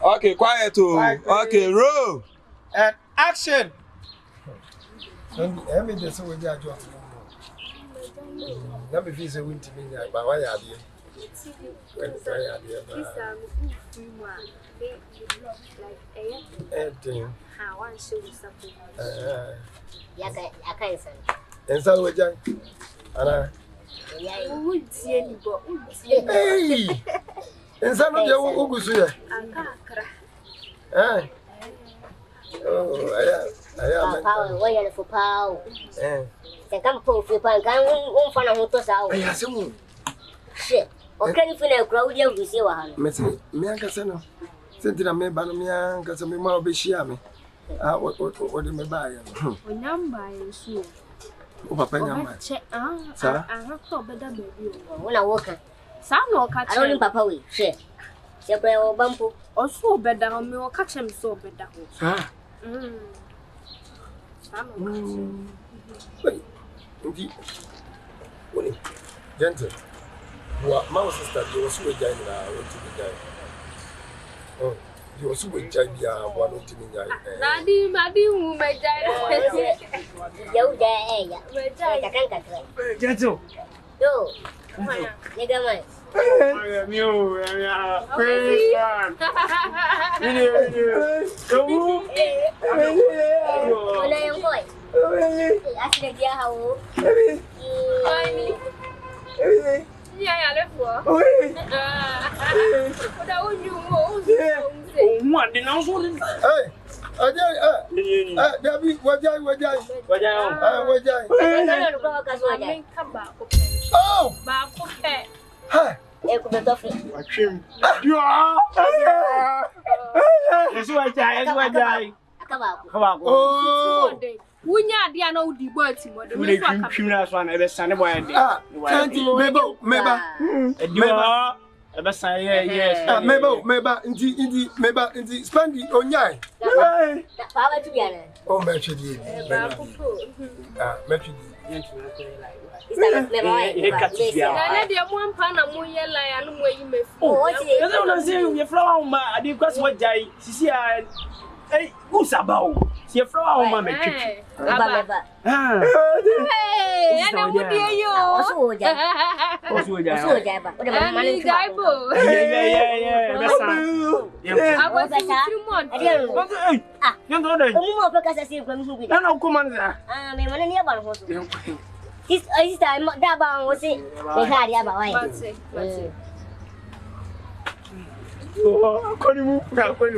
Okay, quiet too. Okay, roll. And action. Let me just say we are just. Let me feel we to me but why are you? And so we just Anna. Hey! And some of your Ugusu. Oh, I am power, why for power? The campo for pan can find a hotel out. Yes, Shit. Or can you feel a crowd? You see what Messi, Miancasano. Sentina me Banamian, Casamima Beshiami. What do you buy? When I'm buying soon. Oh, Papa, check. Sir, I have to better baby. when I walk. Some no catch. I don't Papa. Shit. Separate or bumpo. Or so better on me or catch him so better. ah, wait, indeed. Gentle. What mouse sister, you were so giant now, to be died. Oh, you were so giant, one to me. Daddy, who may die. You there, I can't cut. Gentle. Yo, nigga, man. Hey, who's about? See a flower, mamma. Hey, Hey, and I would hear you. also, Oh, Conimu. What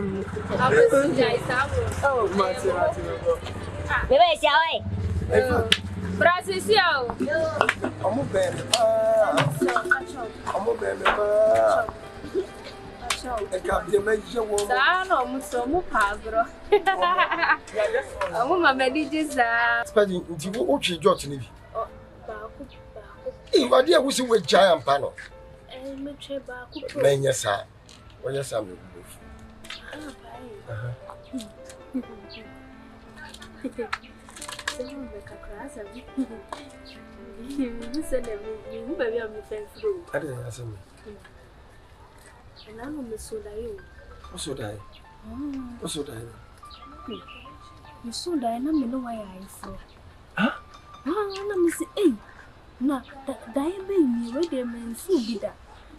yes, I'm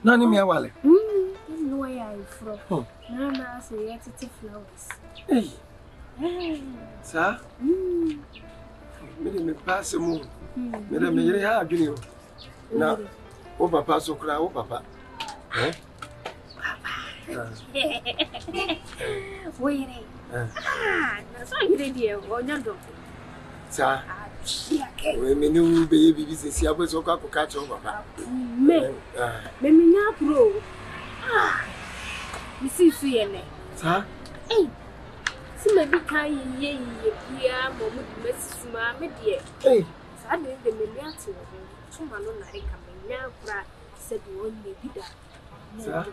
Nani me awale. No way I from. Nana say yet flowers. Hey. Sir? Me pass a moon. Me have you. Now, oh, papa, so cry, oh, papa. Eh? Waiting. That's all you did here. Or not. Sir? We knew baby, this is so catch over. Me not bro. You see, sir? Hey, see, maybe kind ye, yeah, moment, Mrs. Mamma, dear. Hey, I didn't the million. Someone on I come now, said you only be that. Sir?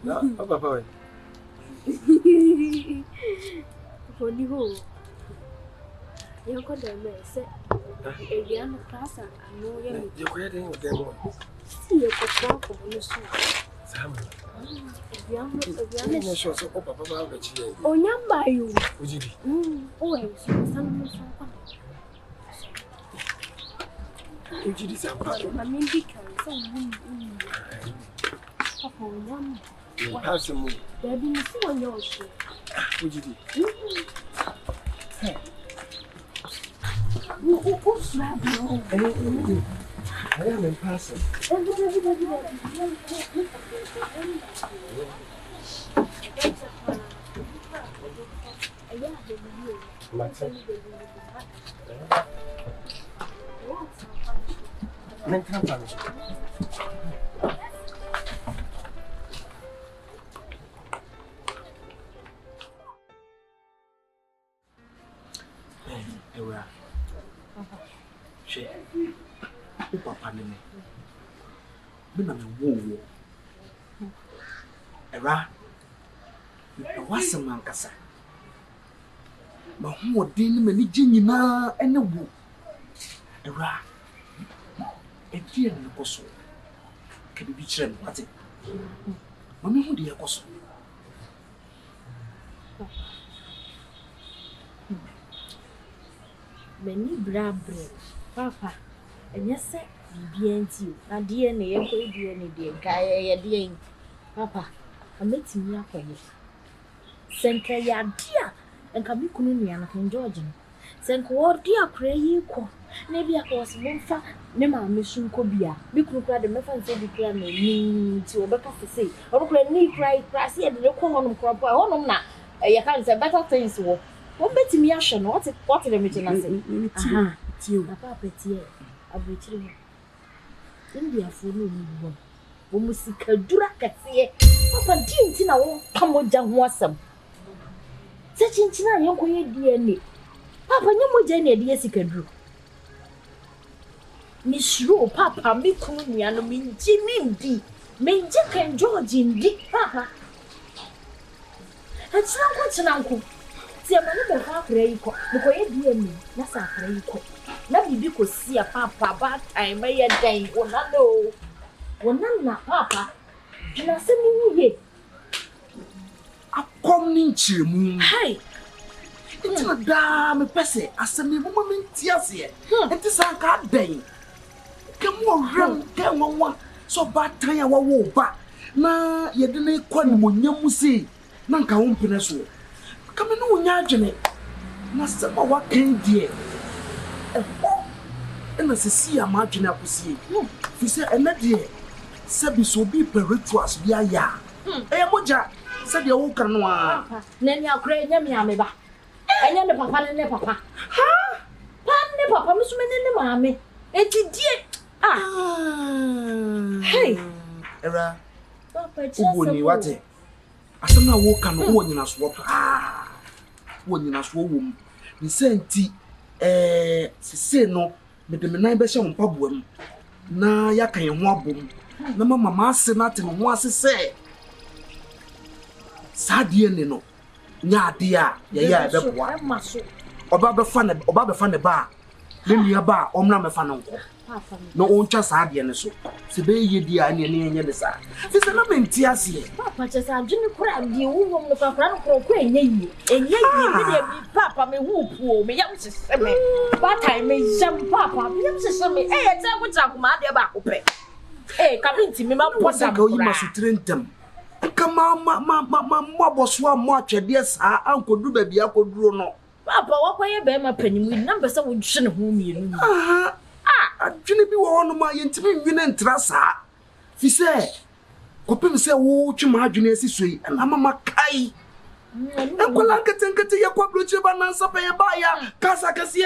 No, papa. Only who? You could have said, Eliana class, I know You create any of them. see a walk of the soul. Sam. If Sure, so Papa, oh, young by you. would you be? Oh, some Would you decide? I mean, because Papa, young. Have some more. There be so on your show. Would you be? I am in person. Ewurama. She. Papa me. Me na me wo. Era. Wasam ankasa. Ma ho odin me ni gye nyina ene wo. Era. Edie ne koso. Ke bi kire me ate. Ma me hu de koso. Many brabre, Papa, and yes, sir, BNT, a DNA, a DNA, Kaya, dear, Papa, I met me up for you. Senka ya dear, and come you couldn't Georgian. Senka, dear, pray you call. Maybe I was one for Nema Mission Cobia. We could cry the Mefan said, declare me to a better to say, or need cry, crassy, and no common crop, or no, not. I can't say better things. What bet me action? What the meeting I say? Papa Petit, a betray. India for no one. Womusika Durakati, Papa Dintina won't come with Jam Wassam. Such in China, young DNA. Papa, no more Jenny, dear Sikadru. Miss Ro, Papa, me Kunia, no mean Jimmy D. May Jack and George in Dick, Papa. That's not what's an uncle. See, I'm not a cray, because you that's a cray. Let me be see a papa, but I may a day, or not know. Well, none, Papa. And I send you ye. A coming chim. Hey, It's a damn person. I send me woman tears here. It is a god day. Come on, run, come on. So bad time I won't back. Na, you didn't quite when you see. Nanka won't penetrate. Come in, no, Yajane. Master, what came dear? And as I see a margin up to see. He said, and that dear. Sabi so be perituous via ya. Moja said the old canoa. then you're cray, Yamiba. And then the papa and the papa. Ha! Pan the papa, Miss Many Mammy. And dear. Ah, hey, Era. Papa, Ubuni wate. Asana woka no wonyi na swap. Wonyi na swo wom. Ni senti sese no me de menan be hye wo mpaboam. Na yaka ye ho abom. Na mama ase na te no ho ase se. Sadie ne no. Nya ade a ye ya be boa. Oba be fa ne ba. Ne nua ba omna me fa no nko. No oncha sadie ne so. Se be ye dia ne enye de sa. Fise na menti ase. Papa just adwene kura de wo no papa no kro enye yi. Enye yi bi de bi papa me hu puo me yam sese me. Ba time me jam papa me yam sese me. Eh ta ko ta ko ma de ba ko pe. Eh kabinti me ma posa go yi masutrntem. Kama ma boso a mo atwede sa ankodu ba bia koduro no. Papa wakoye be ma panimu na be se wo dwene ho mienu. Adwene bi wo no ma yentimi nwene ntra sa. Fi se kopem se wo twema adwene asisoi na mama kai. Enkola ketenkete ye kwabroche ba nansa pe ye ba ya kasa kase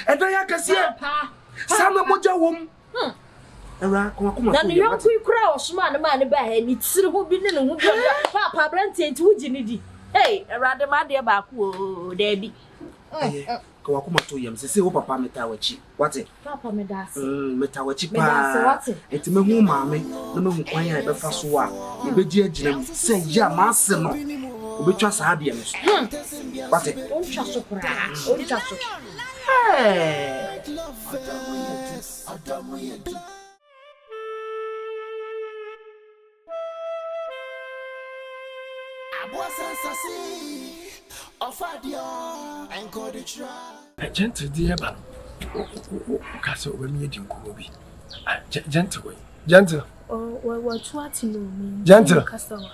edan ya kase sama moja wom. Era kuma na ne yonku ikura osuma ne ma ne ba ha ni tsiri ho bi ne ne ho bi papa brante nti wuji ni di hey erade ma de ba ku o da bi kwa kuma to yam se wo papa meta wachi wate papa me da se meta wachi pa enti me hu maame na me hu kwan ya be fa so a e be gi aginam se ya ma se no obetwa sa ade me so wate on twa so kura on twa so Hey. Gentle dear man. Castle when you didn't go be. Gentle way. Gentle. Oh, what you know? Gentle. Castle.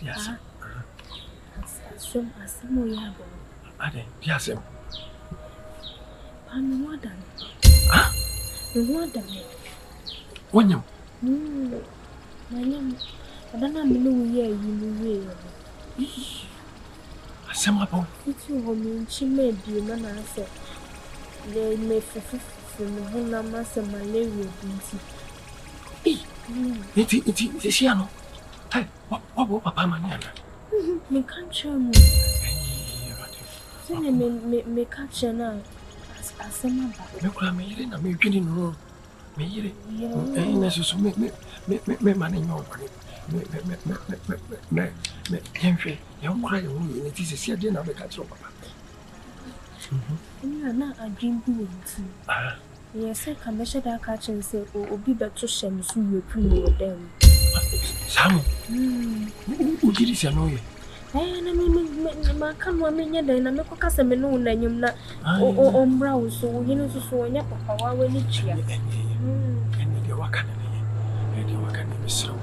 Yes. Some we have. Yes. I'm more than. More than it. When you. My name. I don't know you will. Some about It's your home. She may be a man. I said, they may from the master malaria. It's Shiano. Hey, what Papa Maniana? Me can't show me. Me can't show now. As some about Me cry me in a making room. Me, necessary me money no money. Me, young cry only, it is a sea dinner of the catcher. not a dream doing too. Yes, I can measure that catch and say, oh, be better shame soon you prove them. Sam, who did this annoy? And I mean, my come one minute, then I make a custom and no name not on brow, so you know, so when your papa will eat you. And you walk and you walk and miss so.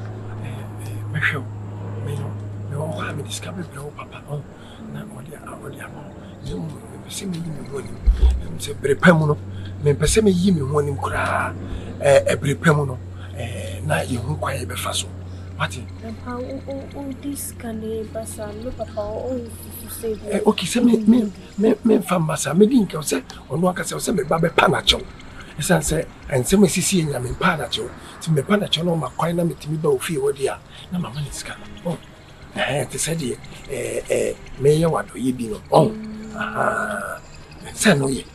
Michelle, no, I may discover no papa. Oh, not what they are. You see me in the say, Brepemono, me persemi yimi woni kura every pemono na ye hu kwa ye befaso wati how this can be basa no papa o say okay say me fam basa me din ka say onu aka say me ba be panacho esan say ense me sisi enya me panacho ti me panacho no makwan na metimi ba ofie wodi a na mama ni ska oh te say de me ye wado ye bi no oh say no ye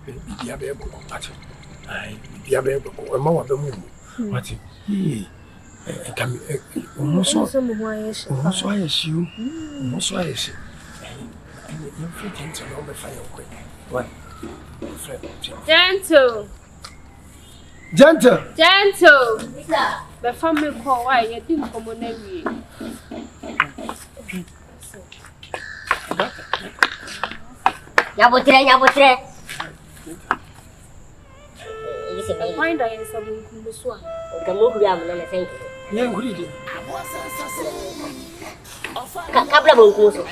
Bibi abebo ati ai bibi abebo ko ma wa be mu ati kam so ayeshi you fit into no be fire ko what gentle the family call why you didn't come on every Nyabotre. Find I am something kumswa. Kamu kuya mna na thank you. yeah good idea Kabla bonkuso.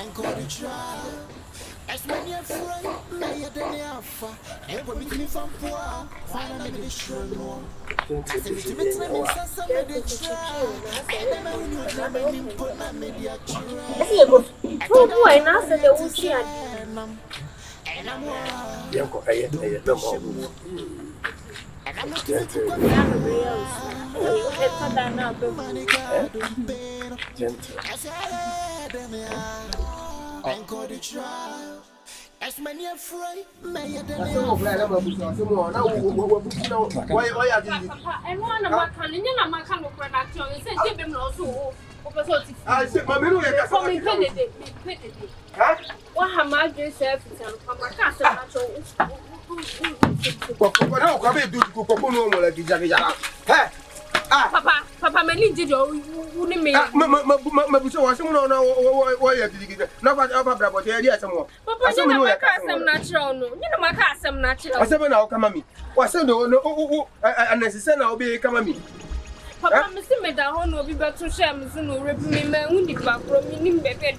Asi yego. Who I now said the uchi yanko aye no mo gentle as many afraid may And one of my cannon, my canoe production, and said, give him also. I said, my middle What have I just said? Papa, my ninja, wouldn't me. Papa, Mr. Medan will be back to share me soon. Remember, when the back from me, baby,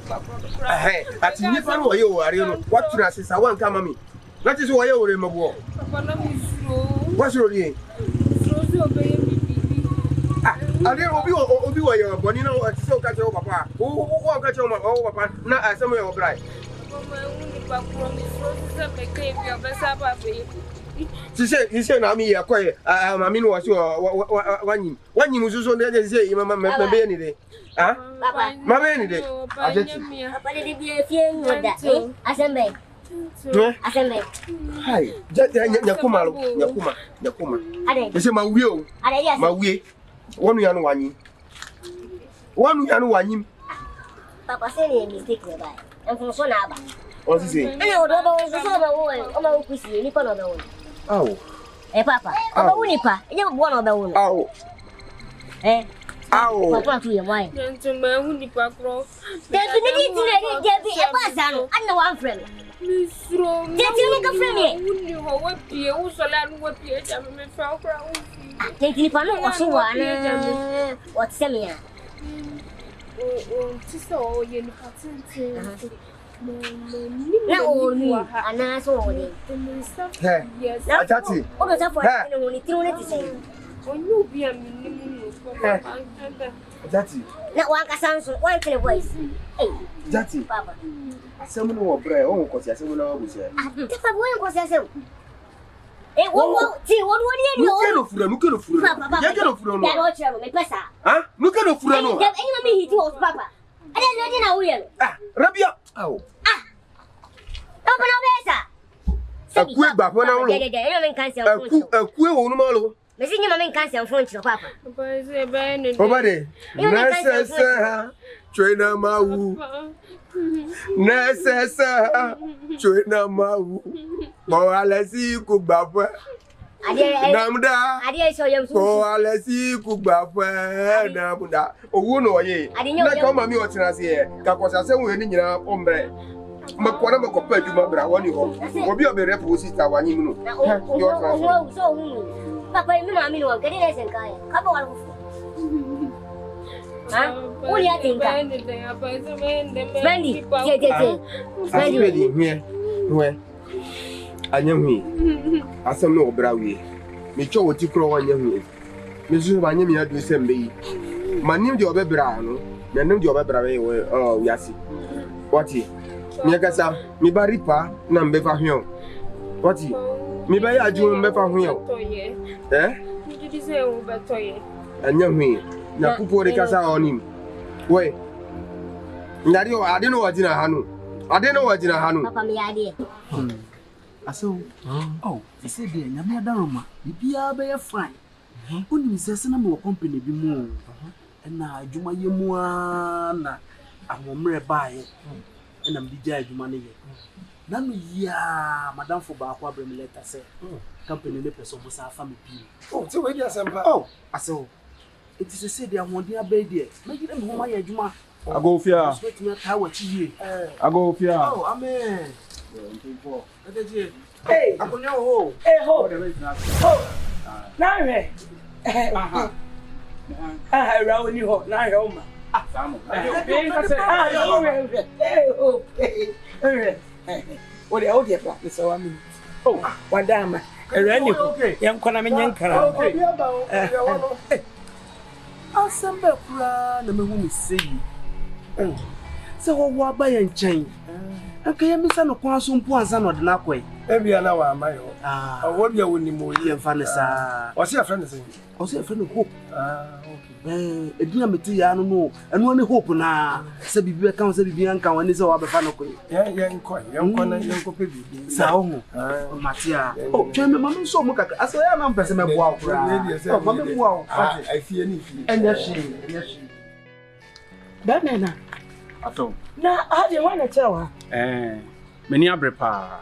at you, what traces I want come me. That is why you remember. What's your name? I didn't be where you're born, you know, so catch your papa. Who won't catch your papa, not as some of your bride. She said, I mean, quiet. I mean, was your one you was so that they say, Mamma Benny day. Ah, Mamma any day. I just hi, Yakuma. They say, my wheel, my way. One young one. Papa say ni mistake we buy. And from so na aba. What is it? Ana o do ba so so ba wo o ma ku si ni pa no ba wo. Aw. Papa. O ba wo ni pa. E je bo no ba wo. Aw. Aw. Papa tu ye mai. Gentleman, who the packro? There's a need to get the Akwasi. I know one friend. Miss Rom. Get you make a friend. Who knew what Pierre was allowed what Pierre Jammy found. Take you for no so one. What's Samia? Oh, sister, oh, you're patent. No, and I saw it. Yes, That's it. Oh, that's for only 2 minutes. When you be a minimum, That's it. Not one Samson, one to the voice. Hey, That's it. Papa. Someone will break. Oh, because you're someone who said, If I won't go, I said, hey, what do you know? Look at the Papa, You're going to fool. Huh? Look at the fool. Anyone he told Papa. I didn't know you. Ah, Rabia. Oh. Open up, A quick back when I'm a quick on Malo. Missing your man can't sell phone to Papa. Over there. Necessary. Trainer Mau. Necessary. Trainer Mau. Boalesi Kubaba. Namda. I didn't show you. Boalesi Kubaba. Namda. Oh, no, ye. I didn't know come me what's here. That was a seven in your ombre. Makwana makopa juma bra woni ho. Obi obi rep wo sister wani mu no. Your so Papa, you know, I mean, what getting us and Kaya. Come on. What do you think? Spendy, Spendy, here. Where? I know me. I saw no brawi. Me cho what you crow on your me. Mrs. Vanilla do send me. My name your bebrano. My name your bebrawe. Oh, Yassi. What he? Miakasa, me baripa, Nambefa Hill. What he? Me buy a June Befa Hill. Eh? Did you say over toy? And young me. Na pupo de casa on him. Wait. Nadio, I didn't know what in a hanu. I didn't know what in a hanu. Papa, me idea. Aso, oh, he said, dear, Yamia Daroma, you be a fine. Only says, I'm more company be more. And now, Juma Yamua, I'm more by it. And I'm the judge money. Nanu ya madam for Bakwa bring letter say company le person was our family. Oh, so where you are? Oh, aso. It is to say they are one dear baby. Make them home my juma. I go fear. I go fear. Oh, amen. Hey, I go know ho. Hey ho. Oh. Now hey. Ah, around you ho. Now home. What the old practice so I mean. Oh, one damn. A young Conamian I'll send back the moon see. So what by and chain? Okay, I'm missing a quantum points and not enough way. Maybe an hour, my own. Ah, what you wouldn't move and Fanessa. What's your friend saying? What's your friend of hope? A dinamity, I don't know, and only hope now. Sabi accounts of Bianca when is our Bafanoco. Young coin, young copy. Sao, Matia. Oh, Chairman, Mamma, so much as I am person of wow. Wow, I fear any. And yes, she. That man. Now, how do you want to tell her? Many abrepa.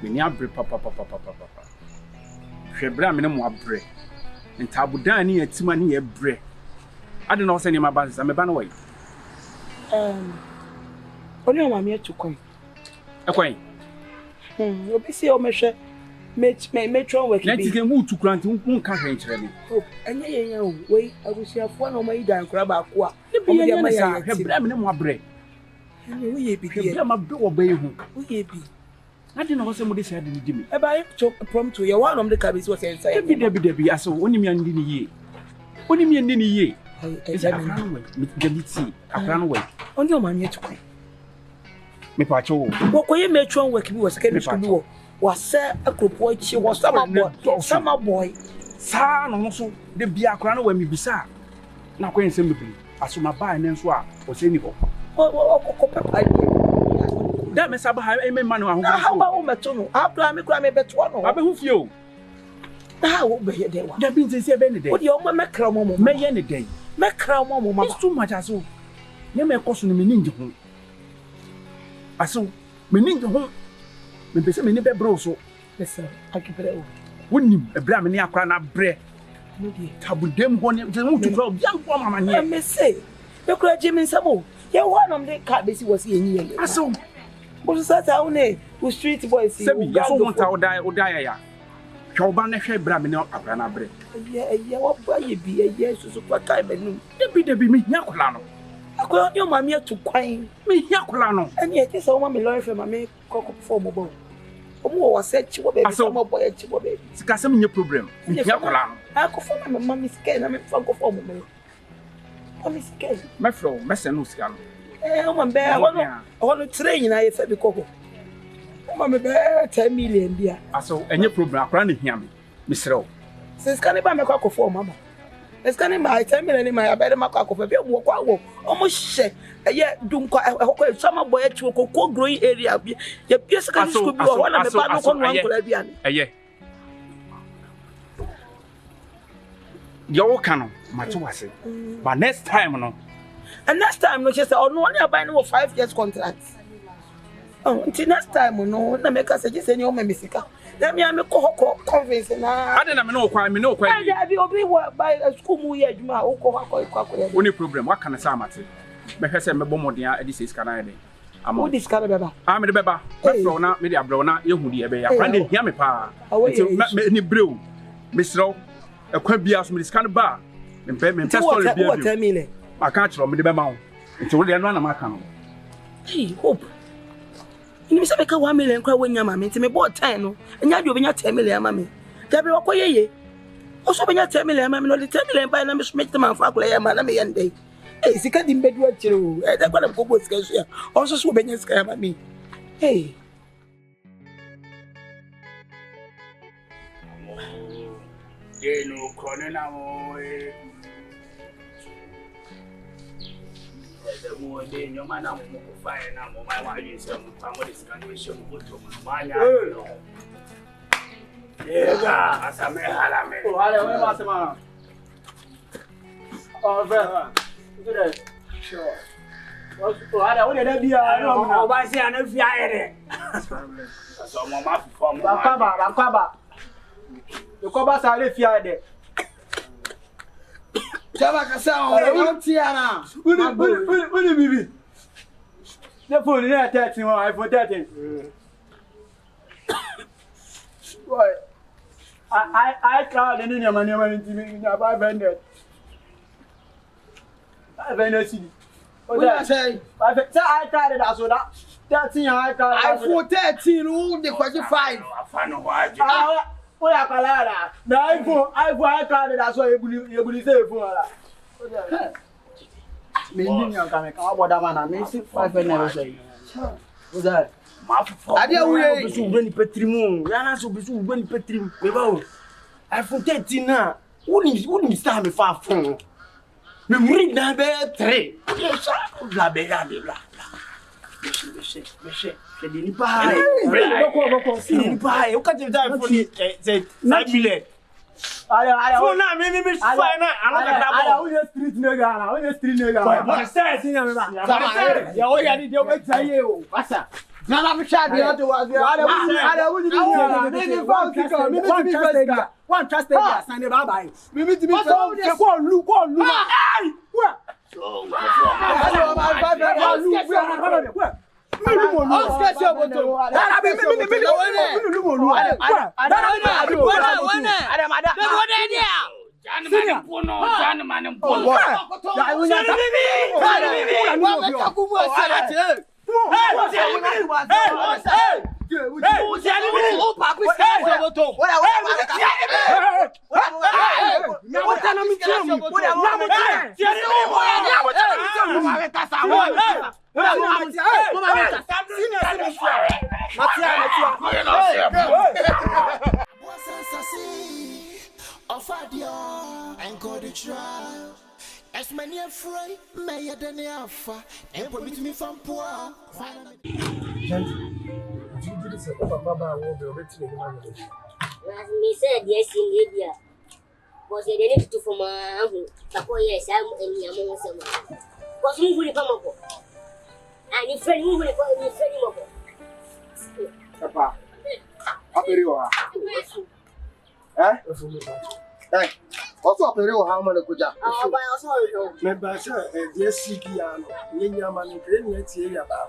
Many abrepa, papa. Shebra minimum abre. And Tabudani at Timani a bre. I don't know any of my business. I'm a banaway. Only I'm here to come. Okay. You'll be see, measure. Metro work. Let's get moved to grant won't catch me. Oh, and yeah, wait, I will see one of my damn crab aqua. Minimum abre. We be my door bay who we be. I didn't know what somebody said in Jimmy. About a prompt to your one of the cabins was inside. Debbie, I saw only me and Dinny ye. Only me and Dinny ye. Is a runaway. Get a runaway. On your man yet to come. Me pacho. What way metro work was secondary school was sir a group boy, she was summer boy. Son also the be a crown when me bizarre. Now, when simply, as my buy and swap was anyhow. That mess up high amen man. How about Matono? I'll plan me cry me bet one. I who feel. How will be here? That means it's a benefit. What your mamma crown, may any day. Make crown, mamma. It's too much as well. me koso no me ninje ho aso me ninje ho me pese me ne be bro so listen akipere o wonim ebra me ne akra na bre no die tabudem ho ne je mu tukra bian ko mama ne me say be kura je me nsamo ye one of the car besi was yenyi ye aso bo so sa one wo street boys sebi ya so wonta odai ya hwoba ne hwe bra me ne akra na bre ye wo ba ye bi ye so kwa kai menum debi me hia kola no akoyo ni o ma mi atu kwan me hia kola no eni e tese o ma me lawyer fe ma me kokko for mo bo o mo wa se chi wo be so mo boy chi wo be sika se me nye problem me hia kola no akofo na me mami sika na me fa kokko mo me mami sika me fro me se no sika no o ma be wono train na ye fa bi kokko o ma me be 10 million bia aso enye problem akra na hia me srew se sika ne ba me kokko mama eskane ma 10 million ma ya be ma kokko bi mo kwa wo o mo hye ye dunko ehoko sama boy e chi kokko growing area bi ye bi sika school bi wo na me ba no ko no ankola bia ne eye yo kanu macho wase but next time no and next time no she say oh no only buy no 5 years contract oh until next time no na make say say you me sika na me am ko convince na ade na me no kwa ade bi obi buy school mu ye adwuma o ko akọ oni problem wa kana sa mate me hwese me bɔ modern ade say sika na ade ama o discard beba me de beba fro na me de abro na yehu de ebe ya kwa de hia me pa nti ni brew me sro ekwa bia so me scan ba me story bia what tell me le aka chiro me de be ma wo nti wo de no na maka no hope ni me say ka 1 million kwa wonya ma me nti me bought 10 no nya de obenya 10 million ma me dabe wo koyeye o so benya 10 million ma me no de 10 million pa na me so me tama fa kula ya ma na me yende sika di mbedu akire o da kwa na ko bo sika so ya o so benya sika ma me no corona mo the more day no man am mo fire na mo my wa yin say mo pa mo this can we show mo to mo manya yega asame hala me o hala we ma sama o vera good sure o hala we dey bia o ba se ana fi ayere so mo ma fo mo ba the cover sare fia de Jaba kasa o won tiana uni bibi the phone is 13 iPhone 13 boy I crowd in your money when you buy vendor I vendor city what I say I tried it as that 13 I tried iPhone 13 who the 45 o ya kalala na iPhone I tried it as you believe say phone ala me ndi nyanka me ka boda mana me 5 never say o that ade wuye bisu ubeni petrimu ya na so bisu ubeni petrimu me ba o iPhone 13 na woni star me fa phone me muri na be 3 yes bla bla Meshe, c'est des nipas. C'est des nipas. Au cas où tu as iPhone, c'est 5 millions. Allez. Phone na, me fine na. Allez, on est street nigga. But say, see me ba. Ya o ya ni de o be tsaye o. Passa. na na me sha de o wa Ada wuni ni one trust area sande bye bye. Me meet me ko lu. Ai! Wa. As many afraid, may I then alpha, and permit me from poor. Me said yes in Libya. Was it any to for my uncle? Yes, I'm in Yamosa. Was you really come up? And your friend, you really call me friend. Papa. Aperiwa. Eh? Eh. Also aperiwa how many kuja? Oh, but also Me ba sha yes sikia no. Nyenya ma no kre nya tie ya ba.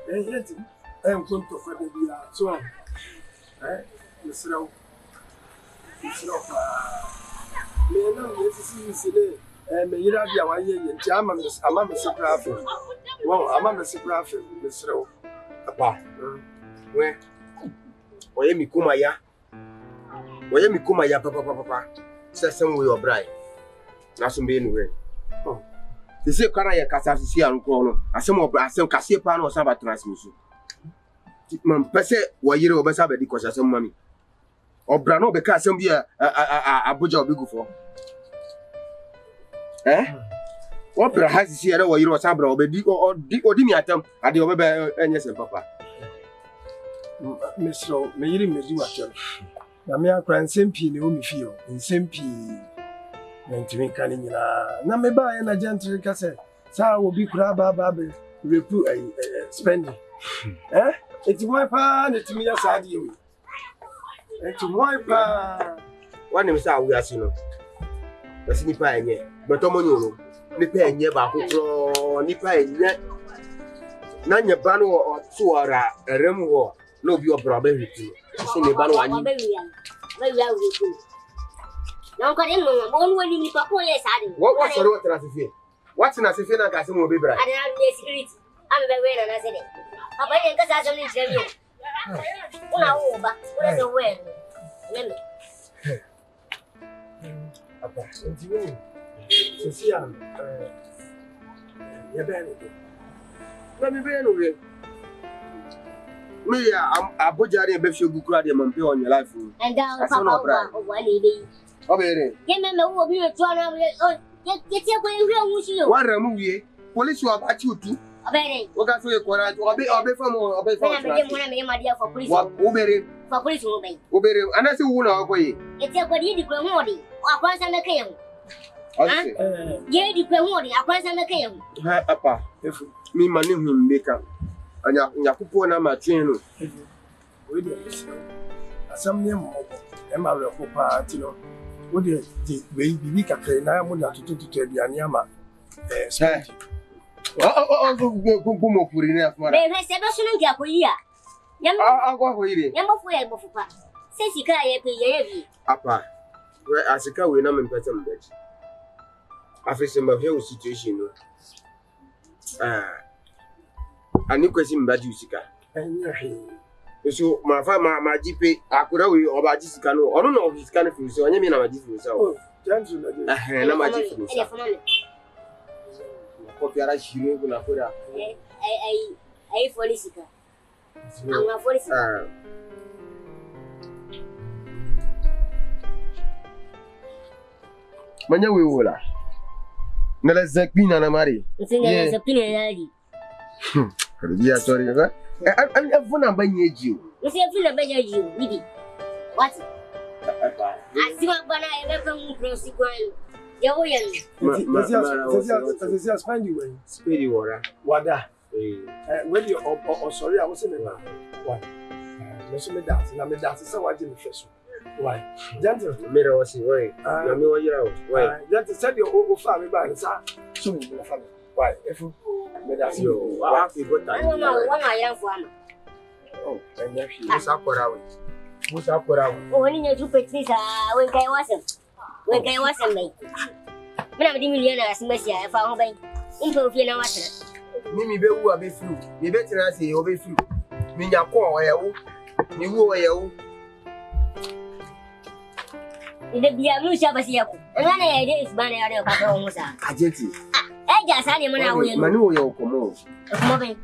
Yeti. Nkonto kwa de bia. So misraw. Misraw pa. Me na yesi sile me yira bia wa ye nti ama me sekra afi. Wo ama me sekra afi misraw. Papa. We. Oye mikuma ya. Oye mikuma ya papa. Sesem we obrai. Na so be nu we. They say kana ya kasa sisi anko no. Asem kase pa na osan ba transmission. Man pese wo yire obesa be di ko asem mami. Obra no be ka asem bi Abuja obegufo. Obra ha sisi ya wo yire osan bra obedi odi mi atam ade obebe enye sem papa. Mesro me yiri medi watem. Na me akra nsempi ne o mi fio. Nsempi ntimi kan nyina. Na me ba ya na gentle ka se sa obi kura ba be repu spending. Eti mo pa na timi ya sa de o. Eti mo pa Wani msa awu asi no. Basi nipa enye. Beto mo nyoro. Nipa enye ba kokro, nipa enye. Na nye ba no o so ara erem ho. No bi obra ba hwitu. Se ne ba no anyi. Ba ya hwitu. Na ko de no mo woni ni pa ko ye sa de. What sorry what traffic? What na se fe na ka se mo be bra. Ade na de security. Am be we na se de. Papa ye nka sa so ni tire mi. Una wo ba, una se we. Neme. apa ntiwe sisia ya be ni na mi be no we me ya Abuja re be fi ogukura de man pe on your life. And down papa o wa ni be obere ye me wo bi to na ye tie ko ye hu shi yo wa ramu wie police wa ba ti otu obere o ga so ye kora obe fam na me ma dia for police obere for police wo be obere anase wu na akoye ye tie ko di ko hu odi akwansa me kan hu ye di ko hu odi akwansa me kan hu ha apa efu mi mani hu mbeka anya kupo na matwen no we dey asam ne mo e ma re ko pa ti no we dey we bibi kakre na mo na tututu aduane ama spend go mo puri ne afara be se be sunu ntia ko yi a nyam agwa ko yire nyam fo ya bofu pa se sika ye pe ye bi apa we asika we na me pete mbeji afese ma he situation no ani kwesi mbaji usika enyehe so ma jipe akura we oba jisika no ono na obisika no fi so onye me na ma jifu so oh janzu na je na ma jifu so ko piara shiro na kura ai folisika anga folisika manya we wola na la zakpina na mari nsinga zakpina yali Dia sorry ka. Afuna banye jiu. Nsi afuna banye jiu bibi. What? Asima bana ebe fa mu prosi kwan. Ya wo yan. Sisia spend you way. Spend you ora. Wada. When you sorry I was in the why? Me that. Na me that say what dey first. Why? Gentle. Me ra wasi why. Na me wo yira why. Gentle said you o fa me ba nsa. So me na fa me. Why? If yo, I have to go to oh, and yes, what's up for our when you do petries, when I wasn't made. When I'm the millionaires, Messia, if I obey, improve your master. Mimi be who be flu. Me better I say obey flu. Me ya ko you. Me who you. The Biamusa Basiaco. And then I is banner of Capomosa. Ajeti. Just any man, Manu, your common. Mobile.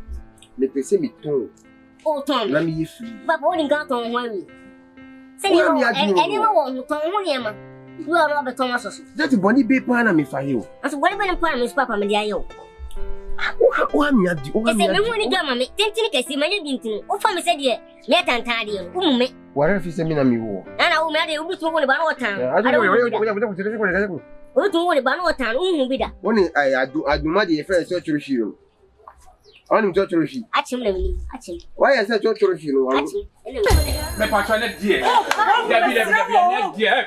Let me say me too. Oh, Tom, let me free. But only got on one. Say, anyone who told William, you are Robert Thomas. That's a bonny baby, and I'm for you. As one when Miss Papa Mediayo. Oh, I'm not the only one. Think I see many being. Oh, for me said, yeah, let and tidy. What if you send me a me war? And I will marry you with one about time. I don't know. What do you want about no time? Who be that? One I do my dear friend, search your shoe. On church roshi. Actually. Why I said church roshi? Me patron dear. Dear.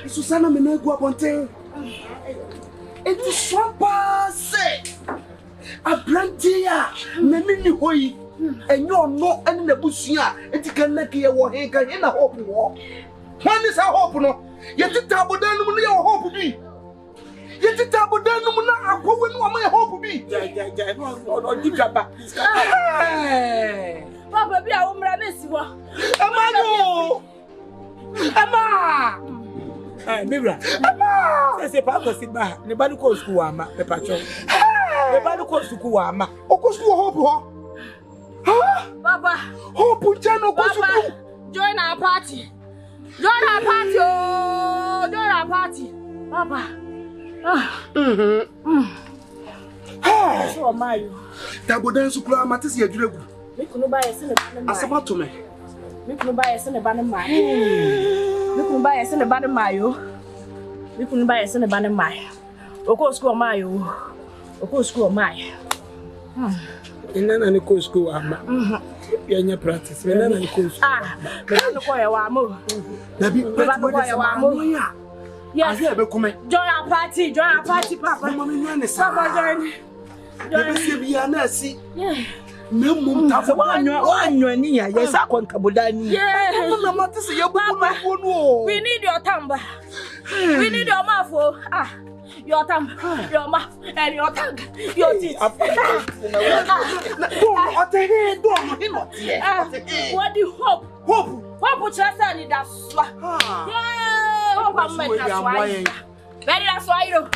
Susana menegua bonte. Eti swampa se. Abrantia menini hoyi. Enyo no ene na busua eti kanake ye wo he kan na hope wo. When is hope no? Yeti tabodan no ye hope bi. Yeti tabodan no na akwowe no ma ye hope bi. Ja no digaba. Papa bi a wo mra na si wo. Amanyo. Ama. Mira. Ama. Say Paa kwasi ba. Ne ba no ko school ama, me pacho. Ne ba no ko school ama. O ko school hope ho. Huh? Papa. Hope chano ko school. Join our party. Join our party. Oh, join our party. Papa. So am I. Tabodan su kula matisi ya juregu. Me kunu ba yesi ne ba. Asabato me. Me kunu ba yesi ne ba ne ma. Me kunu ba yesi ne ba ne ma yo. Me kunu ba yesi ne ba ne ma. Oko school ma yo. Oko school ma. Ina na ni ko school ama. Yanya practice. Ina na ni ko school. Me no ko ya wa mo. Dabi me ba no ko ya wa mo. Yes. I be come. Join our party, Papa. Papa join. Be na see. Yeah. Mum ta one ni ya. Yes, akon kabodani. Yeah. Papa. We need your tamba. We need your mouth. Your thumb, your mouth, and your tongue, your teeth. What do you hope? Hope which I said in that swat. Yeah, hope I'm ready. That's why. Very that's why you.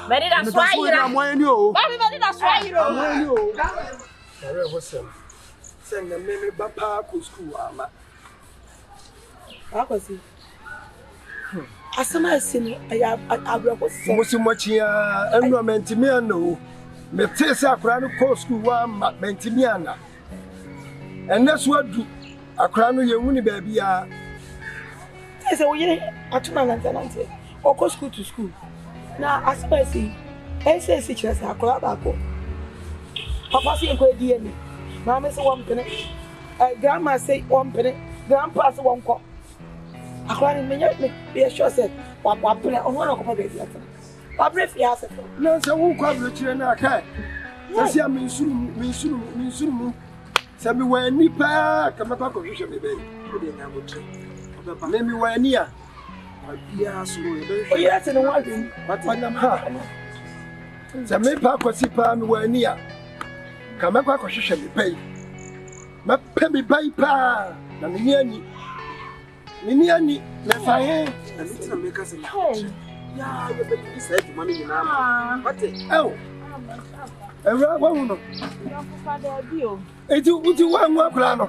Very that's why you. Very that's why you. Send the meme Paa kwasi school. Akwasi. Asama sino aya abrako se. Musimachia environment me no. Me tese akra no ko school wa mentimi ana. Enes wadu akra no yehuni ba bia. Tese wo yire atuna nantanante. Oko school to school. Na asama si ese chira sa akra ba ko. Papa si enko edi ani. Mama say one pene. Grandma say one pene. Grandpa say one ko. Akwani me be sure said wa pene ono na ko pa be fiata. Pa bre fiata. Na se wo kwa bre chire na kai. Sasi am insuru. Sabi wa ni pa kama kwa hwehwe me be. O de na motre. Oba Me wa ni a. bia so e be. O yira tene wa dum. Madam ha. Se me Paa kwasi pa me wa ni a. Kama kwa hwehwe me be. Ma pe me bai pa. Na me ni ani. Mini ani me fa he Na mitina me ka se ya we be ni say juma ni na what oh Ewura wa hu no Father Bio. eti uti wa nwa kura no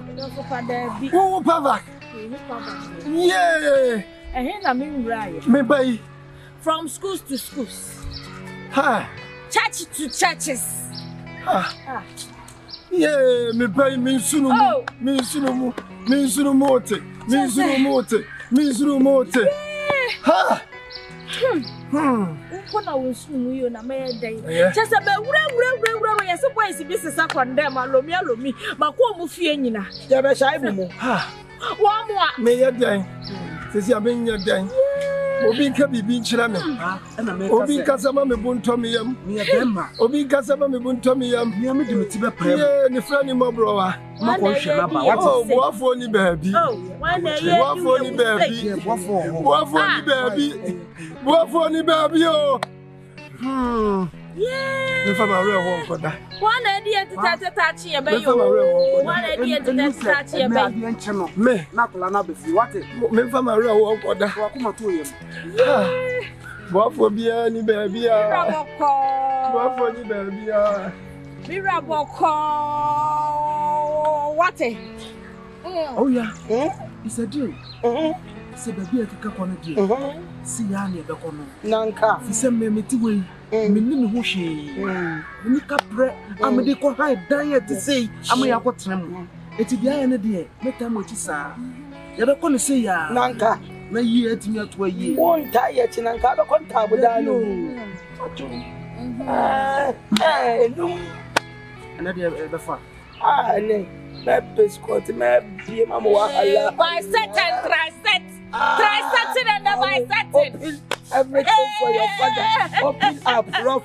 Father Bio. wo pava yeah Na me right. me bai From schools to schools. ha Church to churches. yeah me bai me sunu mu me sunu mote ha Nkona wonsunu yo na me dey. Chese be wura yes boys bi sesa kwandem alomi makọ mu fie nyina. Ya be shai bu mu. ha Wa mo a me ye dan sesi abenya dan obi nka bibi nkyira me obi nka sama me bunto me yam me bemma obi nka sama me bunto me yam me me de me ti be pra ye ne fra ni mobro wa mako hwe na ba what boafo ni baabi boafo ni baabi o me fa ma re ho nkoda one idea to touch ye be me fa ma re ho nkoda one idea to touch ye be me na kula na be fi what me fa ma re ho nkoda wa kuma to yem boafo bia ni baabi a Raboko. boafo ni baabi a Miraboko. What? oh yeah it's a deal se baby akeka kono deal si ya na be kono Nanka. fi se me meti we me ni me ho hwe ni ka pre amede ko hai dan ye ti sei am ya ko trem eti bia ye ne de meta mo ti sa ya be kono sei ya Nanka. na yi etimi ato yi Won ta ye chi nanka be konta budano. No. ana de be fa Ne. Me biscuit me bi mama wa hala. Biset and triset. Triset and biset. Open everything for your father. Open up, rough.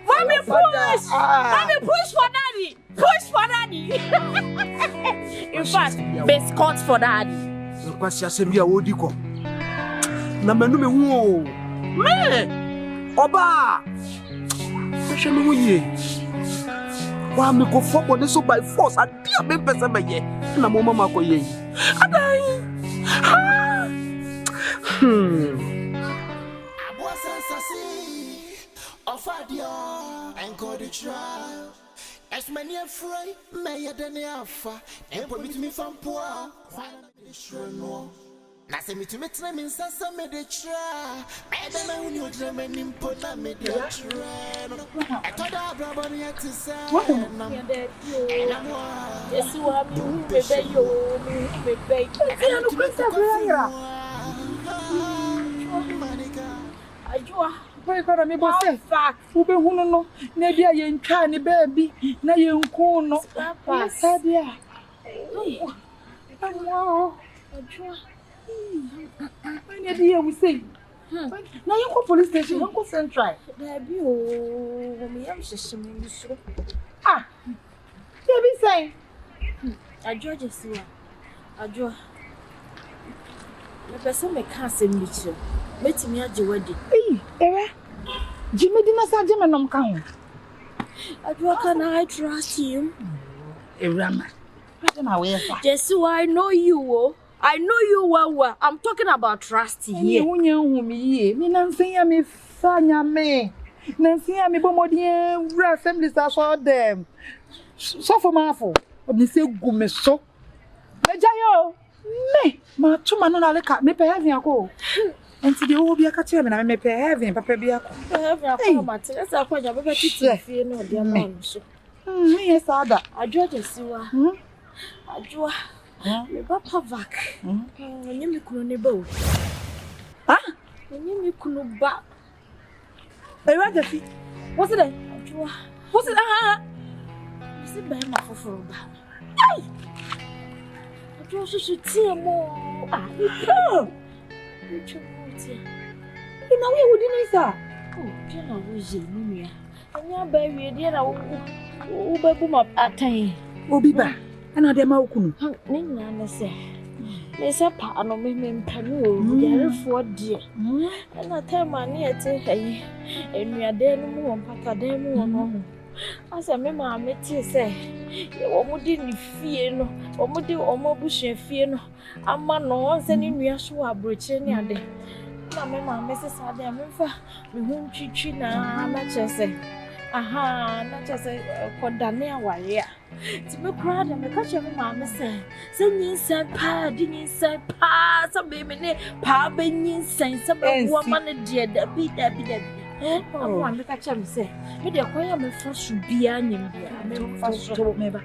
Mommy push. Mommy push for daddy. Push for daddy. In fact, biscuits for daddy. Akwasi asem bia wodi ko na manu me hu o me oba hwe me hu ye wa me ko fo body so by force adia me pese be ye na mo mama ko ye adai as many a fry, may a den alpha, and put me from poor. Nasa me to meet them in Sassa made a try. I don't know when you dream and import a media try. I thought I brought me to say, Yes, you have you, baby. Boy, got me boss. Who be who no? Maybe I ain't trying to baby. Na you cool no. Sadia. Wow. Maybe we say. Now you go police station, you go central. There be oh, me am shishim so. Ah. You be saying. Ajo just wa. Ajo. Me person me can say me chi. Metimi age wadi. Ewe. Jimmy dina sa Jimmy nom ka ho. Ajo can I trust you? Ewurama. Just I know you oh. I know you well. I'm talking about trust here. Me nansi ya me fanya me. Nansi ya me bomodie wura assembly sa so dem. So for mafo. Obi se gu me so. Meja yo. Me ma tuma no na leka me pe heaven ako. Enti de obi aka che me na me pe heaven papa bi ako. Heaven ako mate. Esa akwaja be titi fie no de man so. Me yes ada. Ajo jesiwa. Ajo me papa vac. Onye me kunu ne ba o. Ah? Onye me kunu ba. Ewa jafi. What's it? Ajo. What's it? Si ba ma foforo ba. Ai. Ajo so tie mo. Ah. Ina we wudi ni sa. Oh, dia na wo je nu nua. Anya ba wie dia na wo ba bu ma atan. Obi ba. Ana de ma okunu. Ne nyina ne se. Ne se pa no me mpani o. Yarefo de. Ana tema ne ete hayi. Enuade no mu mpaka dan mu no. Asa me ma meti se. Wo mudi ni fie no. Wo mudi omobuhye fie no. Ama no onse ni nua so abroche ni ade. Na me ma me se sa de me fa me hu twitwi na chese. Aha, na chese kodane aware a. Ti me kra de me ka che me ma me se nyin pa di nyin pa so be me ne pa be nyin se be wo ma ne de da bi. Amu me ka che me se me de kwanya me fa su bia nyim bia me fa su me ba.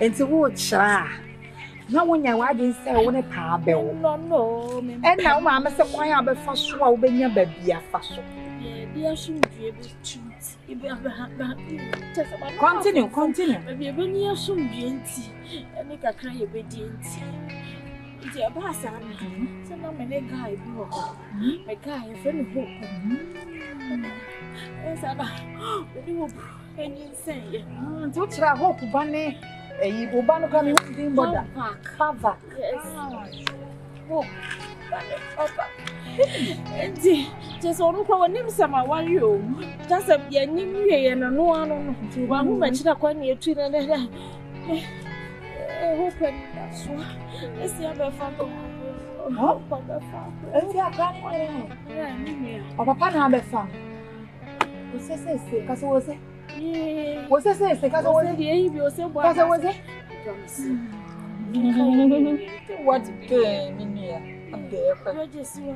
Enti wo cha. Na wonya wade se wo ne pa be wo. No. And now ma me se kwanya be fa so a wo benya ba bia fa so. Dia sumdue be tut. Ibe aba. Continue. Baby be ni sumdue nti. Eni kakra ye be di nti. Nti aba asa na. Se na me ne guy bi wo. Me guy fe no hope. Esa ba. Obi wo eni sen ye. Nti wo kira hope ba ne. Eyi bo ba no ka me hu din boda. Cover. Yes. Hope. Papa. Enti, just onu kwa wanim sama wari o. Just ya nyim ye na no ano no. Wa hu ma chira kwa ni etu na da. Hope na so. Esi aba fa ko. Papa fa. Enti aka ni ne. O papa na aba fa. O se ka so wo se. Wo se ka so wo se. Ye bi o se bo. Ka so wo se. What the meaning?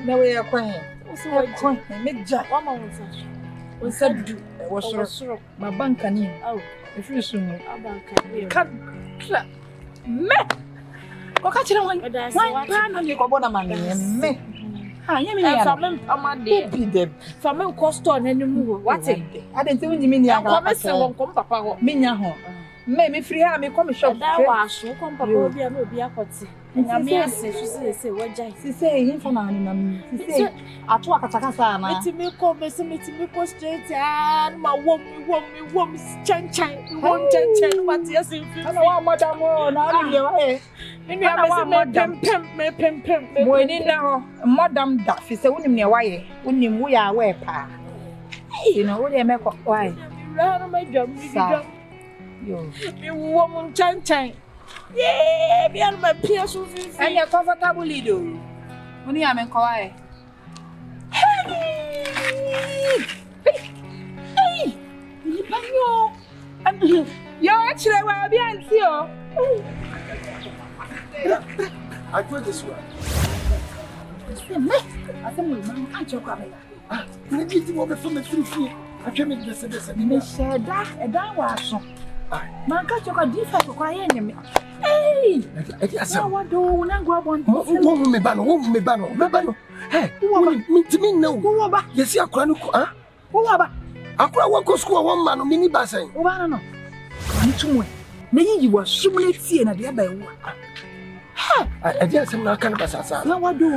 Na we yakwan. Me ja. Mama wonsa. Wonsa du. Wosoro. Ma banka ni. Aw. Efiri sunu. Abanka. Ka. Me. Ko ka kire wan. Wan pa na ni ko bona ma me. Ah, yemi ya. Fa me amade. Bi fa me ko store na ni mu. What? Ade nti wonyi me ni aga. Ko me se won ko papa ho. Me nya ho. Me free ha me come shop. Da wa so ko papa obi a no obi akoti. Na me ase so se wajai. Se yin fa na na me. Se atu akataka sa na. Metimi ko straight and ma wom chanchan. Wom chanchan what yes in. Ana wa madam na ni wa e. Ni am me pem. Mo ni na ho. Madam da fi se wonim ne wa ye. Wonim wo ya wa e pa. You know, wo dey make why? Ra ma dwam ni dwam. Yo. Me wom chanchan. Yeah, be on my peers so free. And you're comfortable, do. When you am in Kauai. Hey! You panyo. You're actually where I be and see you. I told this one. I said, man, can't you come here? Ah, you need to move from the free. I came in the service and me said that a damn was. Man, can't you go different for crying? Hey! What do I go on? Who me bano. Hey, me no. Who about? Yes, you are crying. Who about? Akra wako school one man mini basen. O ba no. Ani tumo. Na yi wa sumule tie na de ba ewu. I did some kind of assassin. Now what do?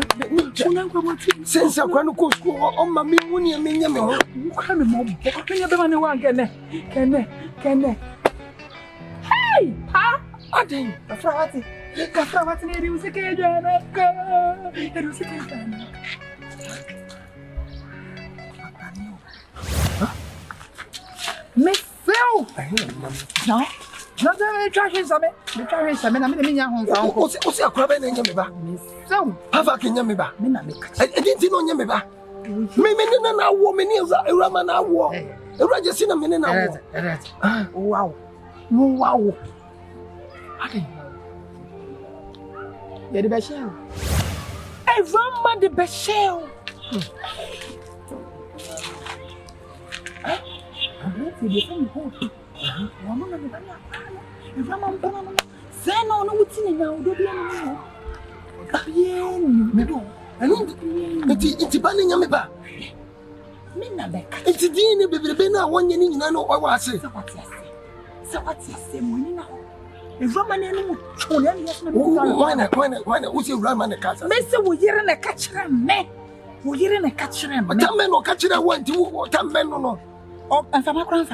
Since I can't go school on my money and me, you can't be more. Can you be one can Hey, huh? I think a frat. Kafrawati ni usike jana ka. Usike jana. Miss Phil. No. No, no, trashing some. The trashing some. Na me nya ho fa ko. O se akura be na nya me ba. Miss Phil. Papa ke nya me ba. Me na me ka. I didn't know nya me ba. Me na wo me ni Ewurama na wo. Ewura je si na me na wo. Wow. Wow. Ade. Yeah, the best show. Ewurama the best show. Ewurama na mu chole na yes na why na usi Ewurama na kasa me se wo yire na ka kire me wo yire na ka kire me tamme no ka kire wanti wo tamme no o enfama kran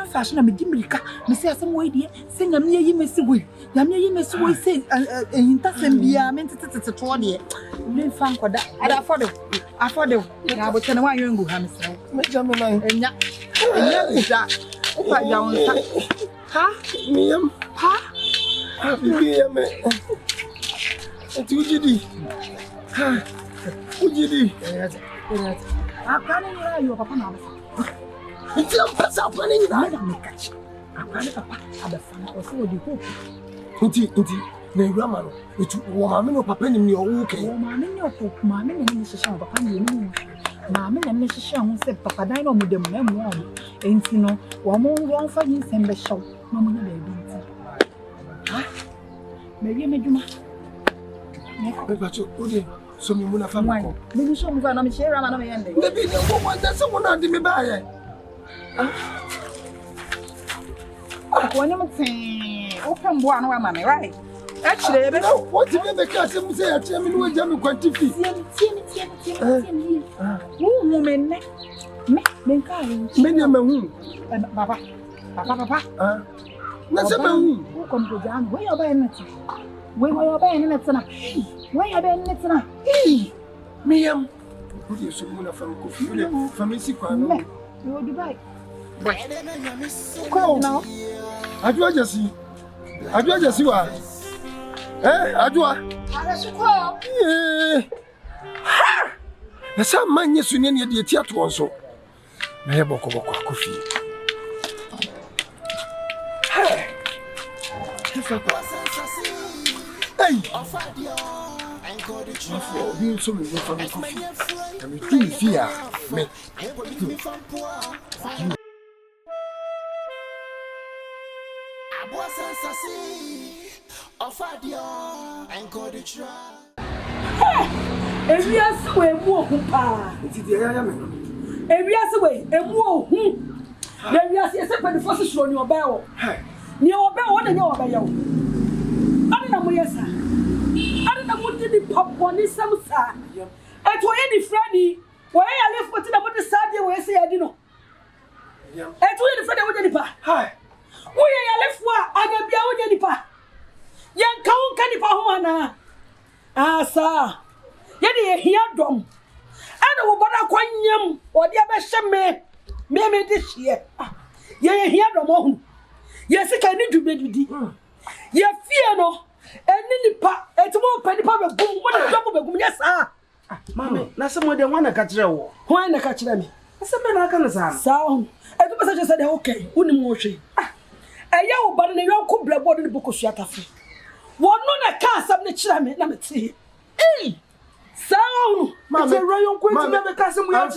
fa na me di milika me se asem wo die se nyame yi me se wo se ehinta sem bia me tete to de me fa nkoda ada afode na abotene wa yengu ha me se me jame na enya kuda pa ya wonsa ha miyam ha miyam ujidi ha ujidi akani ni yo papa na nti ampasa akani ni na me catch akani papa abafana oso odi hope nti na Ewurama no etu wo ma me no papa ni mi owo ke wo ma me ni opo ma me ni shisha papa ni ni ma me na me shisha ho se papa dan no modem na mu o enti no wo mo won fa yin sembe show mama na baby ha me meduma ne ko ba cho odi so mi muna fa ko me ni so mu fa na me share ma na me yende baby ni wo wanda so wona di me ba ye ko ni mtin o kan bo anu wa ma me right actually be what do you make us say ya tell me no jam quantify wo me ne me ka me ne me hu papa na se me hu wo kom ko jam we ya ba en net we ya ba en net na we ya ba en net na me yam wo di so mu na fam ko fi le fam si kwa no wo Dubai ko no aju ajasi wa ajua Arasuko ha na sa manye sunye ne de ti ato nso na ye boko akofi hey for being so me for me coffee and me do fear me Ewiase we emu ohun pa. Ti ya me. Ewiase we emu ohun. Na ewiase ese pedifo se suro ni oba wo. Ni oba wo na nya oba ye wo. Ani na mo yesa. Ani na mo di ni papo ni samsa. Eto ye ni frani. Wo ye ale foti na mo de sadie wo ese ya di no. Eto ye ni frani wo je ni pa. Wo ye ale fo aga bia wo je ni pa. Yan ka won ka ni pa ho ana. Asa. Yedi ye hia dom. Ana wo bada kwanyam, odi abehye me this year. Ye hia dom ohun. Ye sika ni dwumedudi. Ye fie no, eni nipa, etimo pa nipa be gum, wo na dom be gum yesa. Mama, na se mo de wana ka kire wo. Ho na ka kire me. Se me na aka na sa. Sa ho. Edu be se de okay, unim wo hwe. Eye wo bada na yonko blabod ni bokosu atafe. Wono na ka asam ne kire me na meti. Sound, Mama, Royon Queen, never cast me out.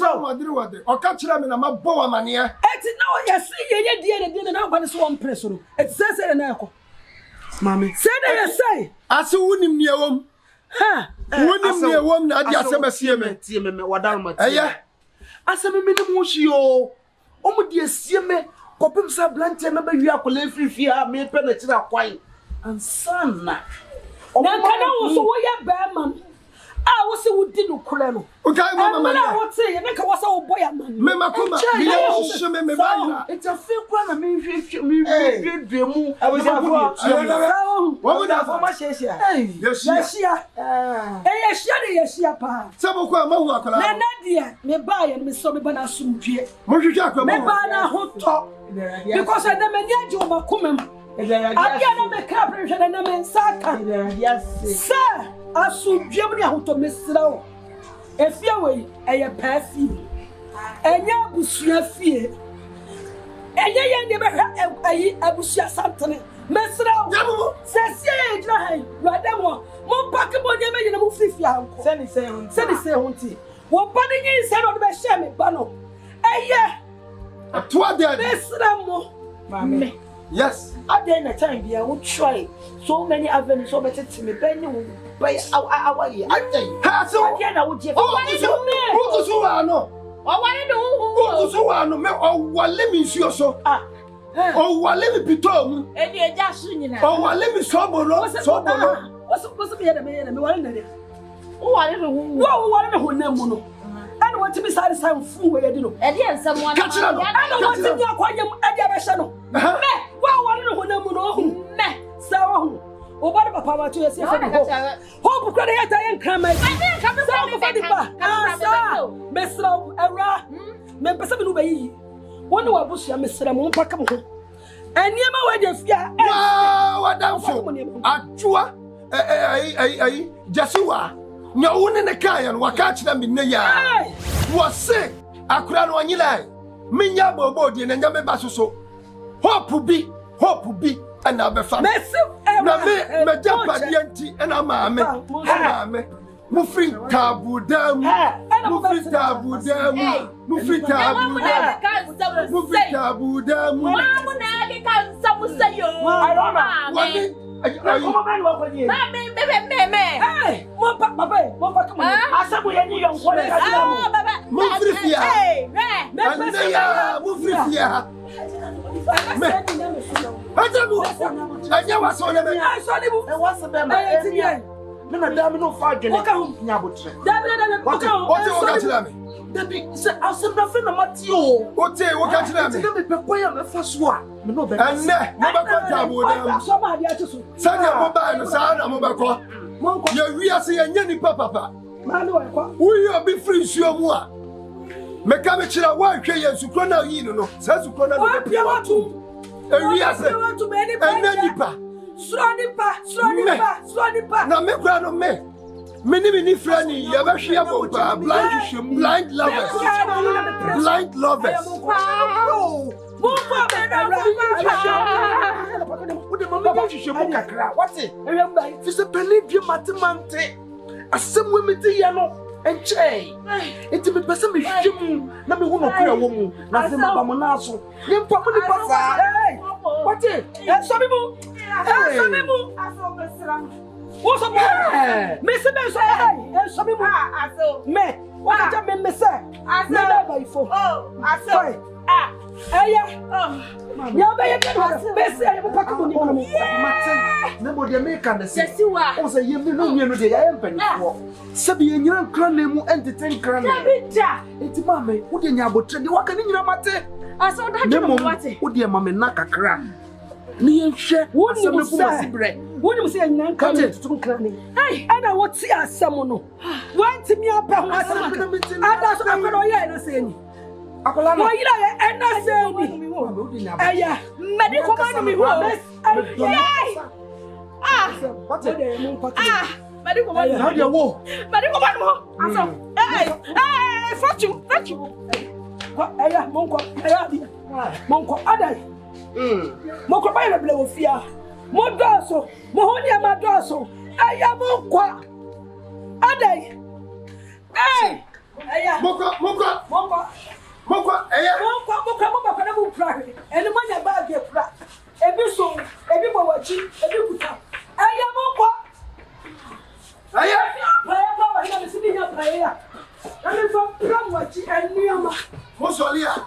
Or catch them in a boa mania. It's no, yes, ye dear, now, but it's one person. It says an echo. Mammy, Say they say, I saw him near home. Ha, Wouldn't near home, I just ever see me, what down, yeah. I said, Minimushio, oh, dear, see me, Popim Sablante, maybe you are free fear, made penetrate quite. And son, Na kana wo so wo ye ba man. Ah wo se wo di no kure no. Okay, mama. Na wo say na ka wo say wo boy man. Me makoma, me ye me ba. It's a fake one me mu. I was what would that for my share? Yes, pa. Sabo ko ma hu akola. Na dia me ba ye me so me ba na sumdue. Mo hwehwe akwa me ba na ho to. Because I never near you makoma. I can't make up and I'm saka. Yes, sir. I should Germany out of Miss Row. If you're way, a passy. And your bushia fear. And you never had a bushia something. Miss Row says, yeah, rather more packable than you know, 50 uncle. Send it, say, what body is said on the shame, Bano. Eh, yeah. What did Miss Ramo, Mammy? Yes. At the end of time, I would try so many avenues over to me. Benny by our year. I think. So again, I would give. Oh, what is your name? Who goes on? Oh, what do you do? Oh, what let me see you so. Oh, what let me be told. And you're just singing. Oh, what let me sober. What's the other man? Oh, I don't know who name. I don't want to be satisfied with food where you do. And yes, someone catch it. I don't want to be a quiet edition. Well, I don't know. So, oh, what about power to yourself? Hope credit and come. I didn't come to Miss Row, Era, members of Nubay. One of us, Mr. Mompacamo. And you know where you fear. What down for? Achua, Jasua. No one in the Kayan, what catch them in the yard. Was sick. I couldn't want you like. Minya Bobodi and Yame Basso. Hope will be another family. My Japa Yanti and a mamma. Mufri tabu dam. Mufri tabu dam. Mufri tabu dam. Mufri tabu dam. Mamma, can some say you. I don't know. Hey, mon papa, I said we are young. What is that? Many friendly, you ever share about blind lovers. Blind lovers. What's it? It's a penny, mathemate. A some women, and Chay. It's a person with you. Let me want to clear a woman. Nothing about Monaso. You probably pass. What's it? What's up, Mr. Benson? Some people are so me. What I just made say. I said, oh, I said, nobody make understand. Also, you know, they are penny for. Sabi, and you're cranny, entertain cranny. It's mammy, who didn't have what you walk in your matter. I saw that. Would your mammy knock a cram? Me and share what you say. What you say, and come to cranny. Hey, and I would see us someone. Want to me up and I was I'm going to say. Akolana, and I say, yeah, medical man, me was. What's it? Medical man, how do you walk? Medical man, hey, fuck you. What? Monko, Ada. Monko, by the blow of fear. Modaso, Mohonia Madraso. I am Monko. Ada. Hey, Monko. Moko, and the money about your flat. Every song, every watching, every kuta. I am Moko. I am prayer, sitting up prayer. I am from Pramwachi and Niama. Mosolia.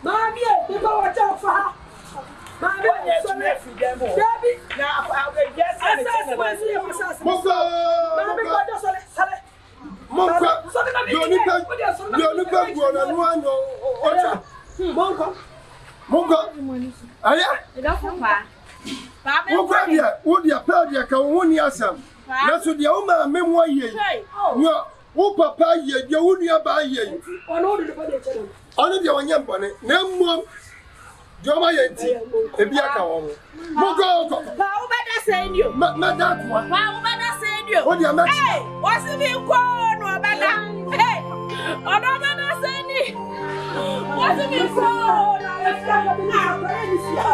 Mammy, You go watch out for her. Mommy, Debbie. Now, I'll get yes. Joma yenti ebi aka wo mo go Pa wo beda send you meda kwa pa wo beda send you o dia ma hey what's me ko no beda hey odo beda send you what's me ko no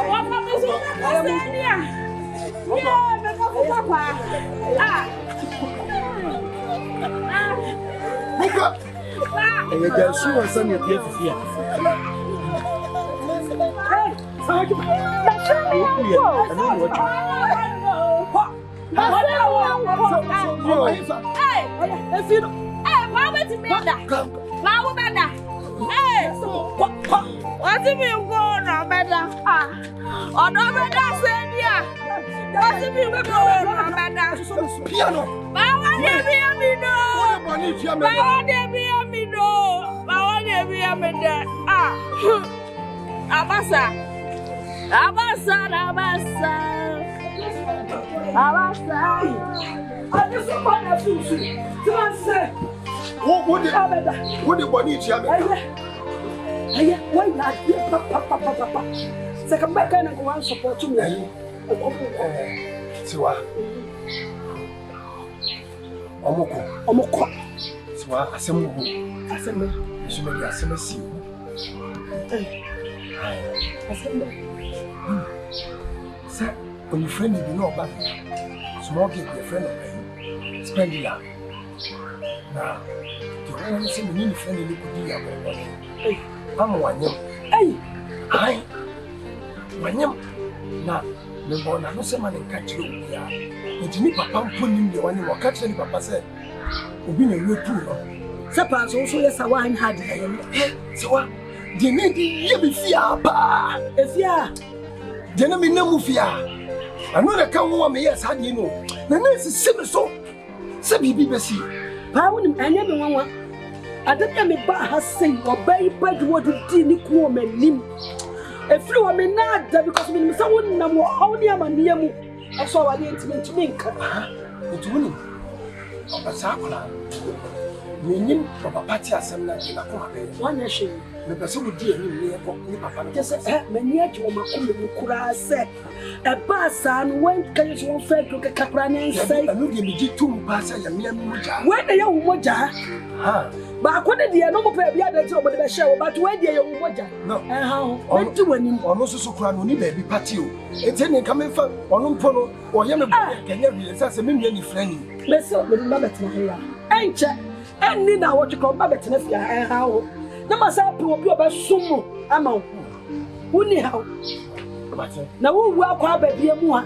what me so send you yeah me ko papa Muka e ga su wasan ya pia fia Abasa. I just want to see. What the body is yamming? Why not? Papa. Second back and go and support you. Siwa. Omoko. Siwa, assemble. Je assemble si. Sir, when your friend you know about small get your friend of Spendlove. Now, the only thing you need friend you could do about it. I'm one. Hey, I one. Now, the born, I know someone in catch you. It need papa putting the one you catch any papa said. We've been a real tool. Suppose also, yes, I want had so what? The name you be fear, pa. If ya, the name no fear. I know that come one me, yes, how do you know? The name is simple so. Sabi BBC. Pound and everyone. I don't know me ba has sing or bay bed what you didn't call me nim. A flew a me not because me someone no more only a man near me. I saw a little to me. It's winning. Of a circular. You knew of a party assembly in a corner. One nation. The person would dear me, Papa. Just a many at your Makura said. A person went can you one fair to a capran and say, I know you two pass a mere moja. When the young moja? But I couldn't be a normal pair of the other job with the show, but when the young moja? No, and how? What do when you almost so crown when you baby patio? It's any coming from on Pono or Yama can never be as a minion friend. Let's go with Babette here. Ain't you? And Nina what you call Babette and how? No myself to be about sumo amount. Who need how? Now, who will call baby a moa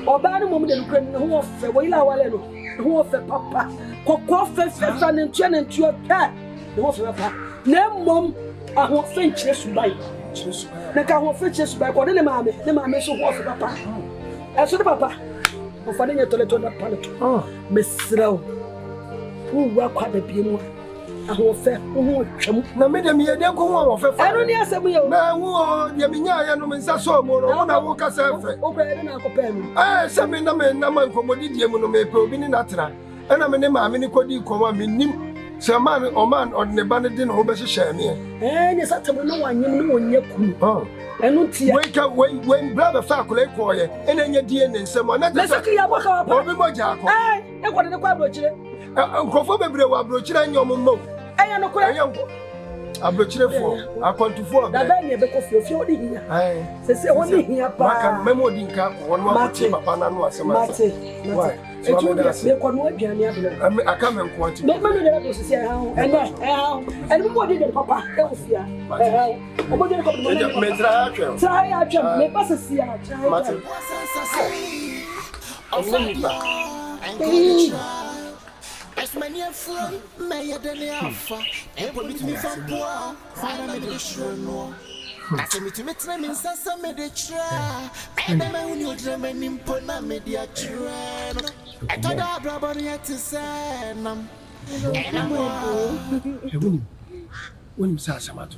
or bad moment who offer Willa Waleno, who offer papa, cocoa, fan and chen and to your cat. The offer papa. No, mom, I won't think chest by. The car won't fetch us by what any mammy, the mammy so offer papa. As to the papa, of finding a toilet on that pallet. Oh, Miss Slow, who will call baby more. I will fair, no, madam, you don't go on for I don't answer me. Now, Yaminia, and Missa more, I walk as a friend. I send me no man, no man commodity, Monomapo, Binatra, and I'm a name, I'm in a cody, Nim, Sir Man or man or the Banadin over share me. And it's at no one you know when you're and wake up when brother Faculty choir, and then your DNA and someone that's a clear walk up. I want to go. Uncle Fabio, brochure and your mum. I am not a brochure for a control. That I never could feel here. I say, only here, Park memory one more team upon us. Why? So I come and quote you. And what did Papa? As many a friend, may I then offer, and put me for poor, find a medication. I say me to me try me sasa me de try. And me when you dream me nimpo na me dia try. I thought that brother yet to say nam. When sasa mato.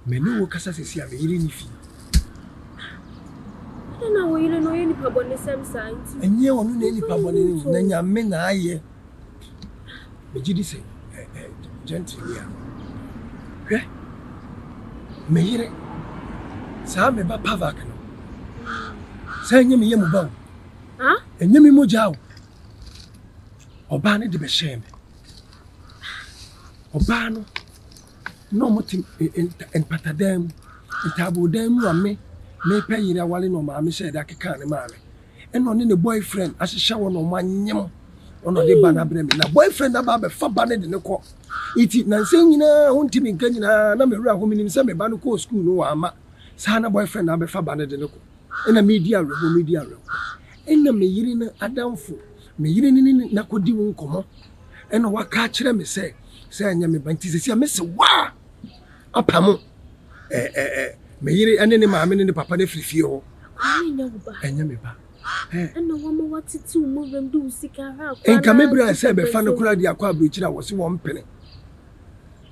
Me no kasa sesi a me yiri ni fi. Na wo yire no ye ni pabone sem science. Enye onu na ni pabone ni na nyame na aye. Me gidi se gently ya. Hwe? Me yire. Sa me ba pavak no. Sa enye me ye mo ba. Ha? Enye me mo jawo. Oba ne de be shame. Oba no no motim en patadem itabodem ame me pay yire wale no ma me said akeka ne ma me eno ne boyfriend ahihya wo no manyem ono de ba na bre me na boyfriend aba be fa ba ne de ne ko iti na nse nyina hontimi nka nyina na me wura ho minim se me ba no ko school no wa ama sa na boyfriend aba fa ba ne de ne ko ena media re ena me yire na adamfo me yire ni na kodi wo nkomo ena waka kire me se anya me banti se me se wa apamo me yire ane ne maame ne papa ne frifie ho anya me ba ana wama watiti umuvem du usika ha kwa enka mebra se be fa no kura di akwa abrochira wo se wo mpene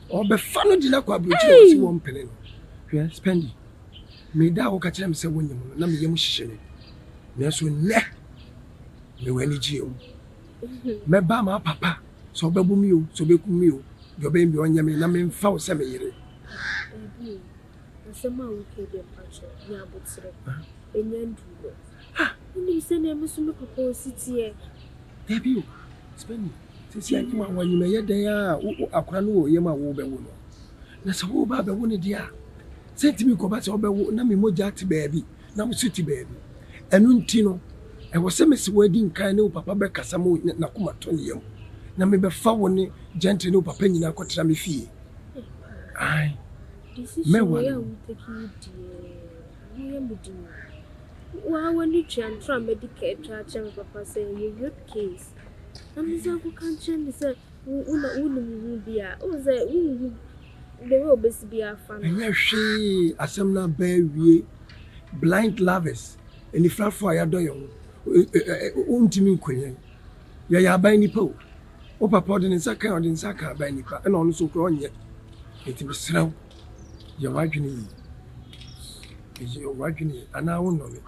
o be fa no di na akwa abrochira wo se wo mpene no hwe spendi me da wo ka kire me se wonyem no na me yem hihye ne so ne me wani ji o me ba ma papa so be bu mi o so be ku mi o yo be mbi onye me na me mfa wo se me yire asema wo ke de pacho ni abotre enye ndulo ni se na me so me papa ositie debi o spendi sisi anyi ma wanyi me ye den a akora no wo ye ma wo be wo no na se wo ba be wo ne dia sentimi ko ba se wo be wo na me moja ti baabi na mo suti baabi enu nti no e wo se me se wo di nkan ne wo papa be kasa mo na kuma to ne yam na me be fa wo ne gentle ne wo papa nyina kotra me fie ai me wa ya uteki die ye mudi wa wani chantra medical tracha papa say you good case amza ko kan chen say una bia o say de wo besi bia fa enya hwe asem na ba wie blind lovers eni frafo ya doyo untimi nkonye ya ban nipa o papa de nsa kan ban nipa na ono so kro onye enti besraw ya wadwini yi ya wadwini ana wono me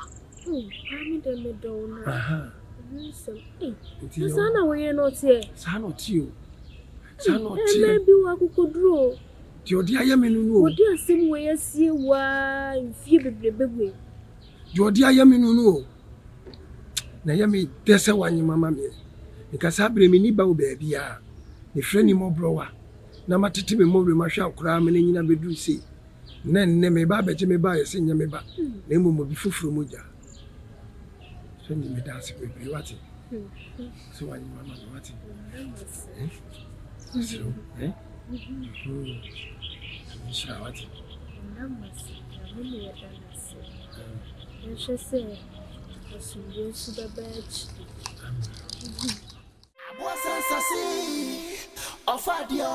ami de me do na aha enti sana wo ye no tie sana tio maybe wa kukodro ti odi ayame nunu odi asem wo ye sie wa mfie bebrebe di odi ayame nunu na yame dese wanyi mama me nkasa abre me ni ba wo ba bia ne freni mo browa na matete me mo bre ma hwa akura me nyina beduru sei na nne me ba beje me ba yese nya me ba na emu mo bi fufuru mo ja so ni me dance be wati so wanyi mama wati so Shira wati namasi amene ya danasi yeshese asunje sudabachi Abwa sensasi ofadio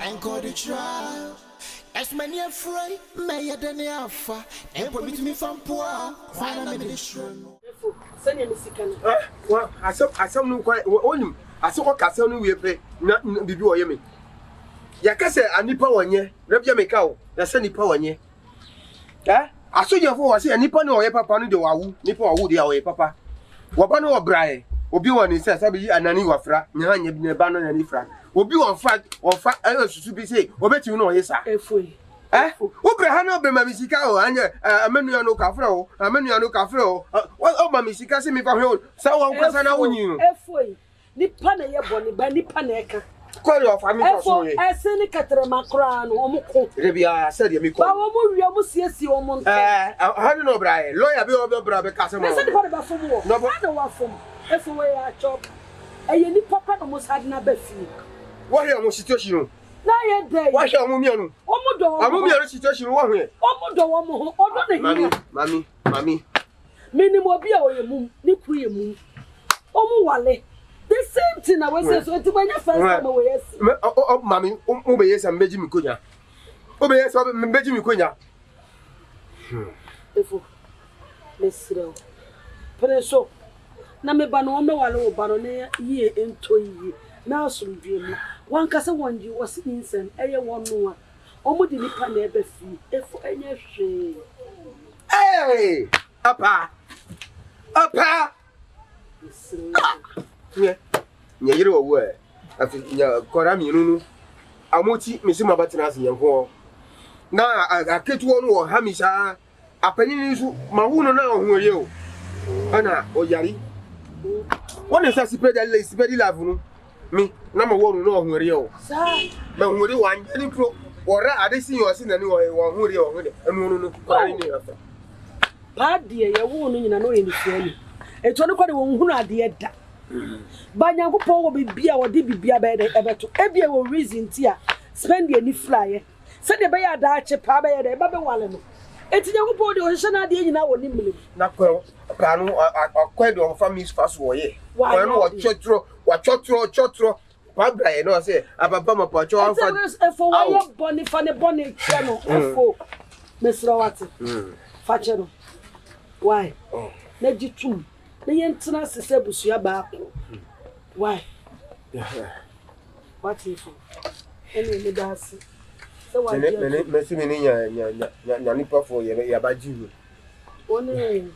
enko de try as many afraid may ya dene afa and permit me from poor find me the shroom sanya misikana wa asam no kwa onim asoko kasam no wiepe na bibi wo yeme yakase anipa wonye rabia meka wo na se nipa wonye asojafo wo se anipa no oye papa no de wawu nipa wawu de oye papa wo ba no wo brae obi woni se sabi anani wafra nya nya bi ne ba no na ni fra obi won fa ayo susu bi se obetimi no oye sa efoi wo bra ha no be ma misika o anya amenu ya no kafra o o ma misika se mi fa hwe sa wo nkwasa na wonyi no efoi nipa na ye boni ba nipa na eka kwali of ami for so ye ese ni katra makra no omuko rebia said ye mi ko ba wo mu wi omu siesie omu nte ha no bra ye lawyer be obi bra be kase mo ese ni ba fom wo no bo na wa fom efoi ya chop eye ni papa no mo sad na ba fi wo he omu situation na ye dey wo he omu mianu omu do omu mianu situation wo he omu do wo mo odo na hi mami minimum obi a oyemum ni kuru yemum omu wale the same thing I was saying so to my first time we yes mami o be yes am meji mi konya Obey so mbeji mi konya. Efo. Mesrel. Preso. Na me ba no me wale wo ba no ne ye ento yi. Na asomdwe mu. Wan kase wonji wose insem eye wonu a. Omo di nipa na ebe fi. Efo enye hwe. Hey! Apa. Nye yire wo e. Afi nya kora mi nunu. Amoti mi se mabatina ase nyanko. Na aketu wonu wo ha mi sha. Apanyin nsu mahunu na ohun ye o. Ana oyari. Wọ́n ṣe sipedi love nu mi na mo wonu na ohun re o. Sa. Me ohun re wa ni pro. Ora ade si yo si na ni wo ohun re ohun de. Enu nu kora ni afa. Pa de ye wo no nyina no ye ni fuani. Eto ne kwade wo hunu ade da. Ba Nyankopon wo bibia wo de bibia be de ebeto. Ebia wo reason ti a spend ye ni fly. Se de be ya da ache pa be ye de ba be wale no. Eti Nyankopon de o hye na de nyina wo ni mlim. Na kwa pa no akwade o family fast wo ye. Wa no wo chotro pa bra ye no say ababa ma cho anfa. Efo wo ye boni fa ne boni che no efo. Mesra wate. Fache no. Why? Na jitum. Na yentina sese busua ba ko. Why? What if? Any me dance. So what? Me si me ni nya nipa fo ye ya ba jiwu. One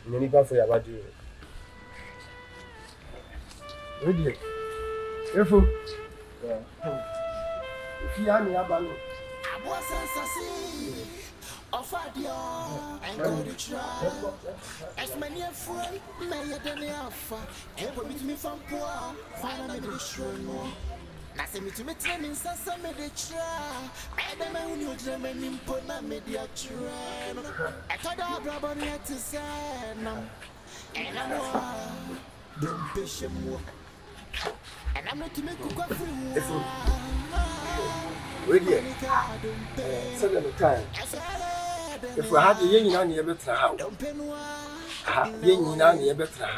nya nipa fo ya ba jiwu. Ready. Efo. Fi ami aba no. Ofadio and go to try. As many a friend, may than the alpha, and put me to me from poor, find a mission. Nothing to me tell me, some made it try. I don't know when you German in Pona media train. I thought I'd rather yet to say, and I'm the bishop. And I'm not to make a free. Ready. Second time. If we had the yen on the better how. Yen on the better.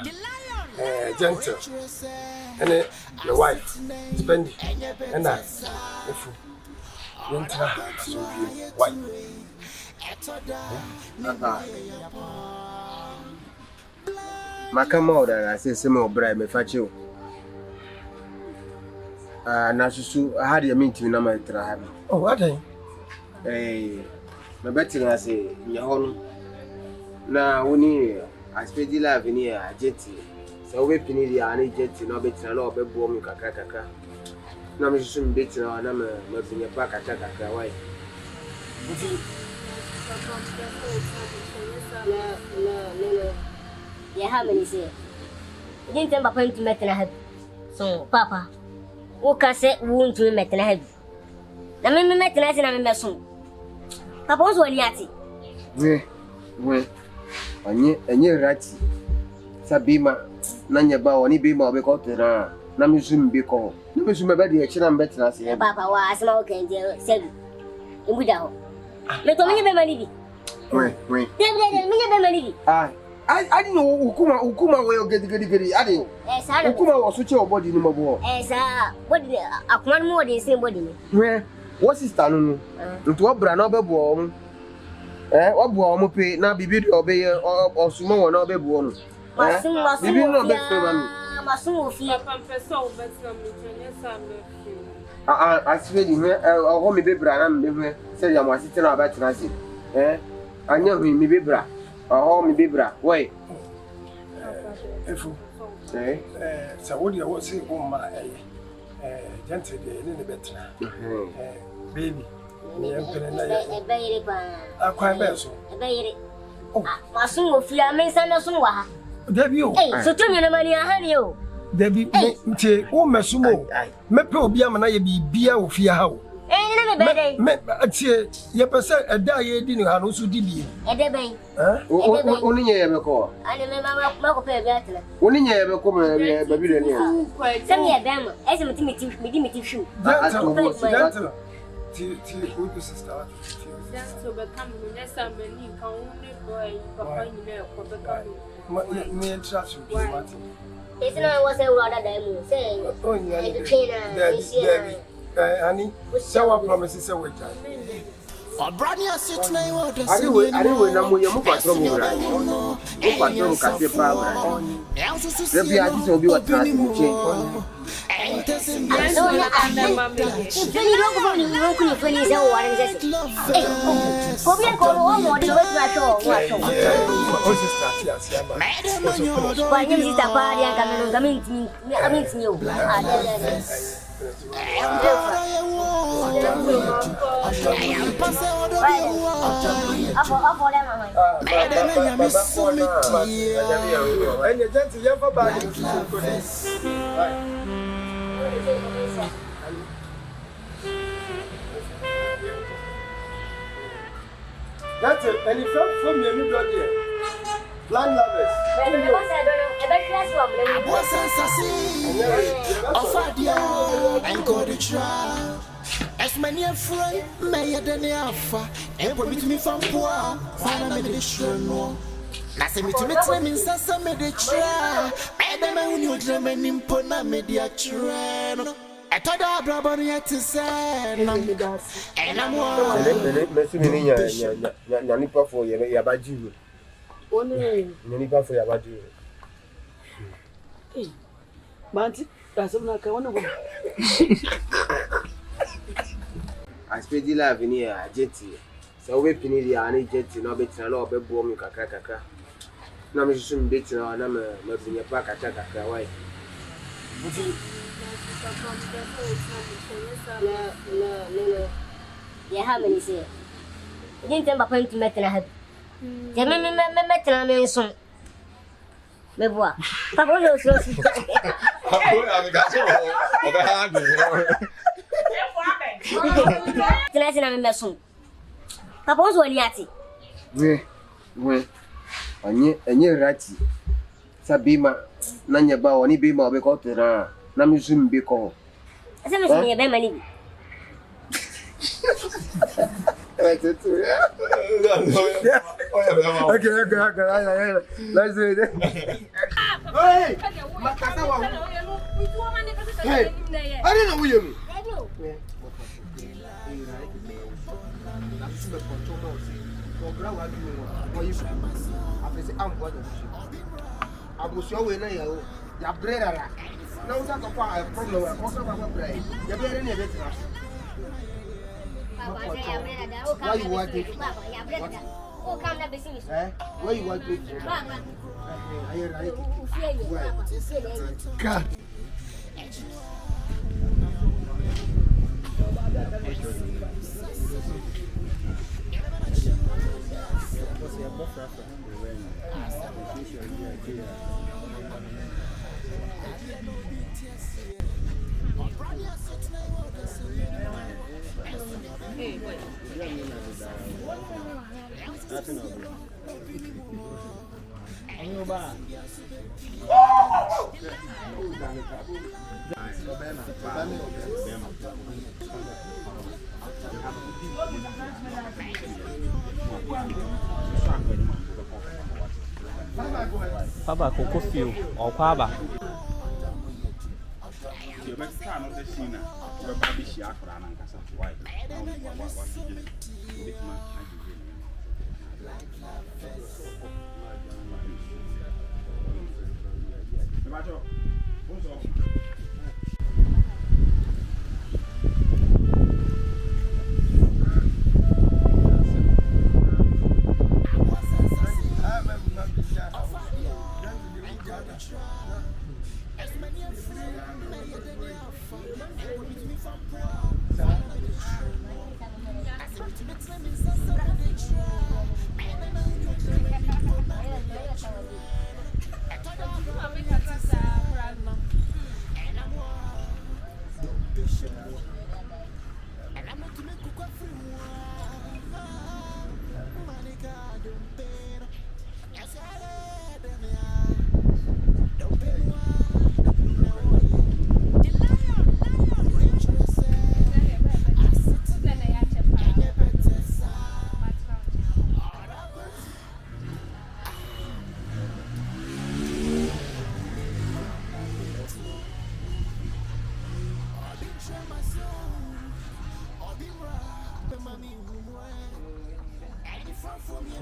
Gentle. And your wife. Spend it. And that. If you enter, so you wife. Makama oda na say sema obra me fa chiu. Na susu had ya minti na ma tra ha. Oh, what day? Me beti na say nya hono. Na woni Spendlove ni a jeti. So we pini dia ani jeti na beti na obebo mu kakaka. Na me susu me beti na me pinya pa kakaka why. No. Yeah, how many say? You didn't tell Papa to make a head. So, Papa, who can say wound to make a head? The men met an answer and soon. Papa was one yati. We, and ye ratty. Sabima, Nanya Bow, any beam of a cotter. Namusum be called. Namusum about the action and better as Papa was smoking, said, in without. Let me be money. Wait. I didn't know Ukuma will get. I didn't. Ukuma was such a body no more. As what one more than same body. Where? What's his town? To what brand of a bomb? What bomb pay now be beauty obey or sumo or no be born? I swear, a home be brand, say I was sitting about Nancy. I know me be bra. Oh, me be bra. Wait. Efo. So what you want say my gentle in the better. Baby. Me am going to baby. I quite beso. Baby. My son of fear may send us one. Debut. So tell me the money I have you. Debbie, oh, Messumo. Me pro biamana be beer of fear how. Your person a die didn't have also did you. Only ever call. I remember Marco Pay. Only ever come a baby. Send me a bam, as a meeting shoe. That's it's not was a rather than saying, oh, honey, so what promises a wait. Brania sits now. I don't know when you move at home. Move at home, Cassie Power. The Biatis will be what traffic change. That's it, and it's from the new dog here. Blind lovers. As many a friend, may than the alpha, and what meet me from poor, find a medicine. Nothing to meet them in some medicine. I don't know when you dream and impona media train. I thought I brought it to say, and I'm Nanipa for Yabaju. Nanipa for Yabaju. Manti, that's not one of them. I spend the life in here, jetty. So we pin the any jetty, no better, no be bomb, kaka. No, I shouldn't be to our number, not in your pack, kaka. Why? No. Yeah, how many say? You didn't tell Papa to make a head. The men met a son. Mevois. Papa was Papa was one yati. We, and you're right. Sabima, Nanya Bow, any beam of a cotton, Namusum be called. As I'm saying, a money. Okay, let's do it. Hey, I don't know William. I was showing you your bread. No, that's a problem. You're very near it. Why you want it? Why you want it? God. Papa Coco Feel or Paba. You better turn on the scene. You're probably sharp for an answer. Why?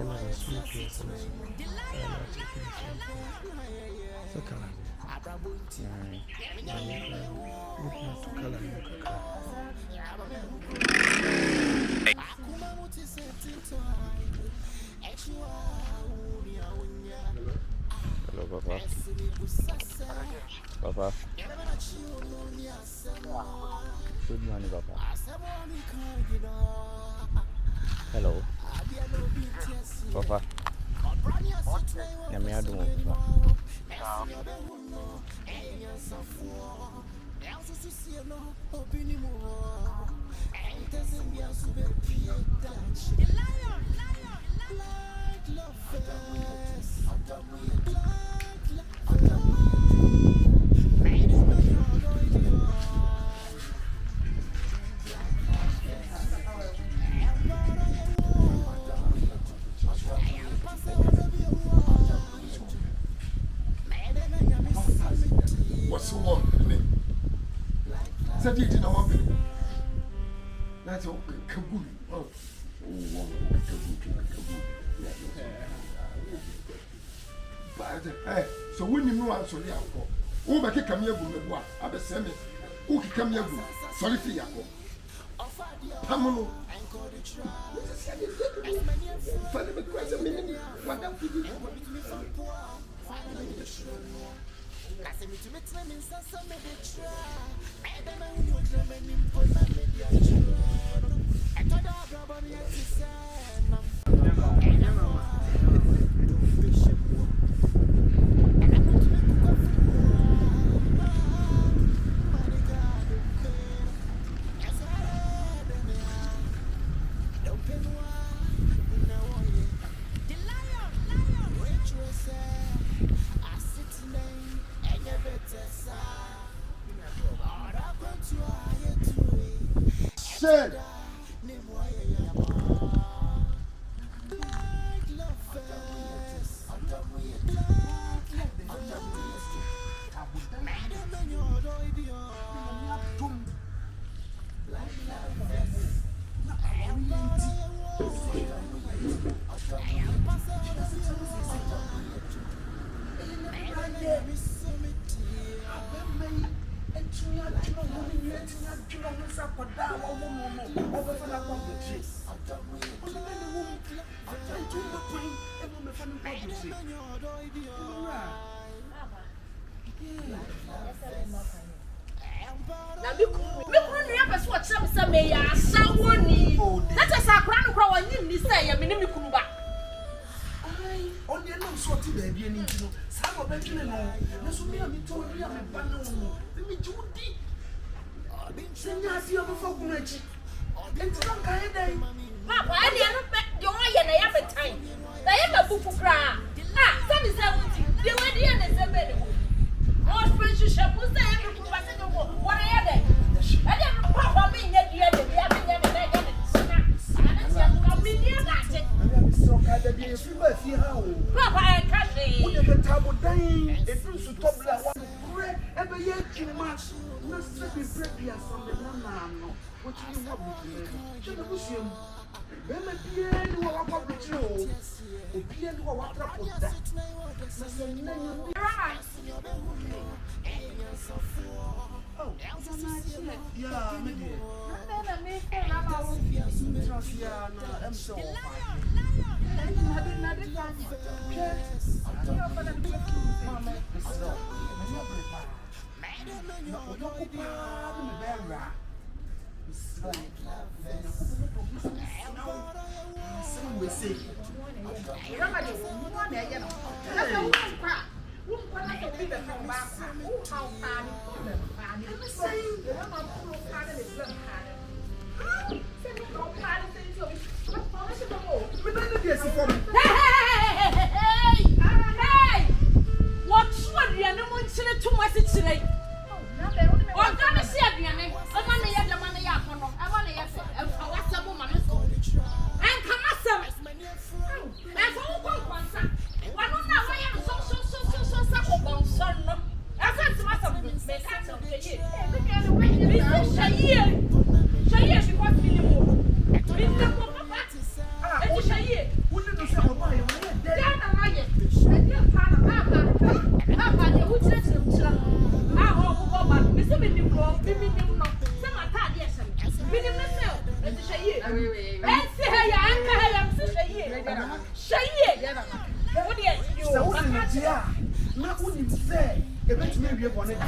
Hello, Papa. Papa. Good morning, Papa. Hello. Papa. I'm here doing Papa. What's wrong with me? Said you didn't want me. That's all. Kabul. Oh, but hey, so when you know I'm sorry, I'll go. Oh, but you come here with me. I be saying, who can come here with? Sorry for you. Pamelo. Father, because I'm in what I'm doing. Said na me kunu nua pese wo kyerem se me ya asawoni na te sa akra no kra wo nyim ni se ya me ne me kunu ba ai on dey no so ti da bi ani no sa go ba twene no na so me a me to me a me ba no me judi senya si o fa kunu achi enti don ka hedai papa e de no pe de wo ye na ya betan na ye ba bufu kra ah se mi se wuti de we de na se be de wo o speshu shabu se e me kunu ba se no wo na ye de e de papa me nya de de ya me nya de ya de sina ana se ko mi de ga je so ka da bi fi ba fi ha o papa e ka se wo de be tabo dan e dun su tobla wa kure e be ye chima na se bi break ya some de na no what you want me to do je ne busiem be me bie ni wo wa kwa bitri o bie ni wo wa tra po da na se na nya oh yeah me die na me ko na ba wo trust ya na am so me be born it.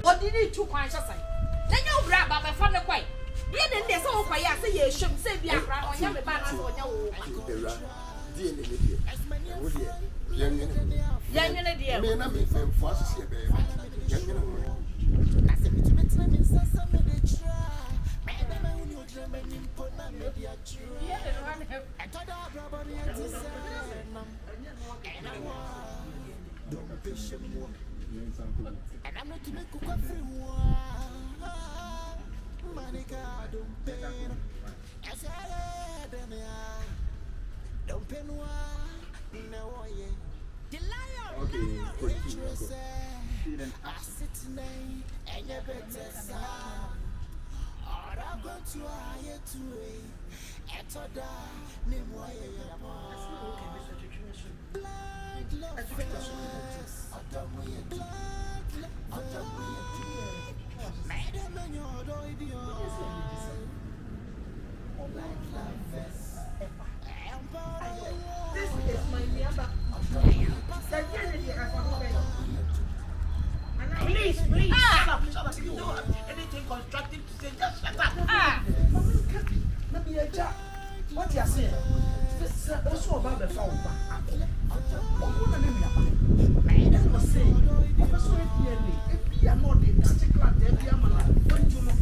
What did you quite say? Then you grab up a funny quite. You didn't say so for you, say you should say be a crowd on your banner or your and I'm not to make a free one. Monica, don't pay. As I had don't pay no way. The lion, I sit tonight and you better sound. I'm going to hire to a etoda, name why this is my number. Please, shut up. If you don't have anything constructive to say, just shut up. Let me check. What you are saying? This is also about the phone. I was saying, if you are not the particular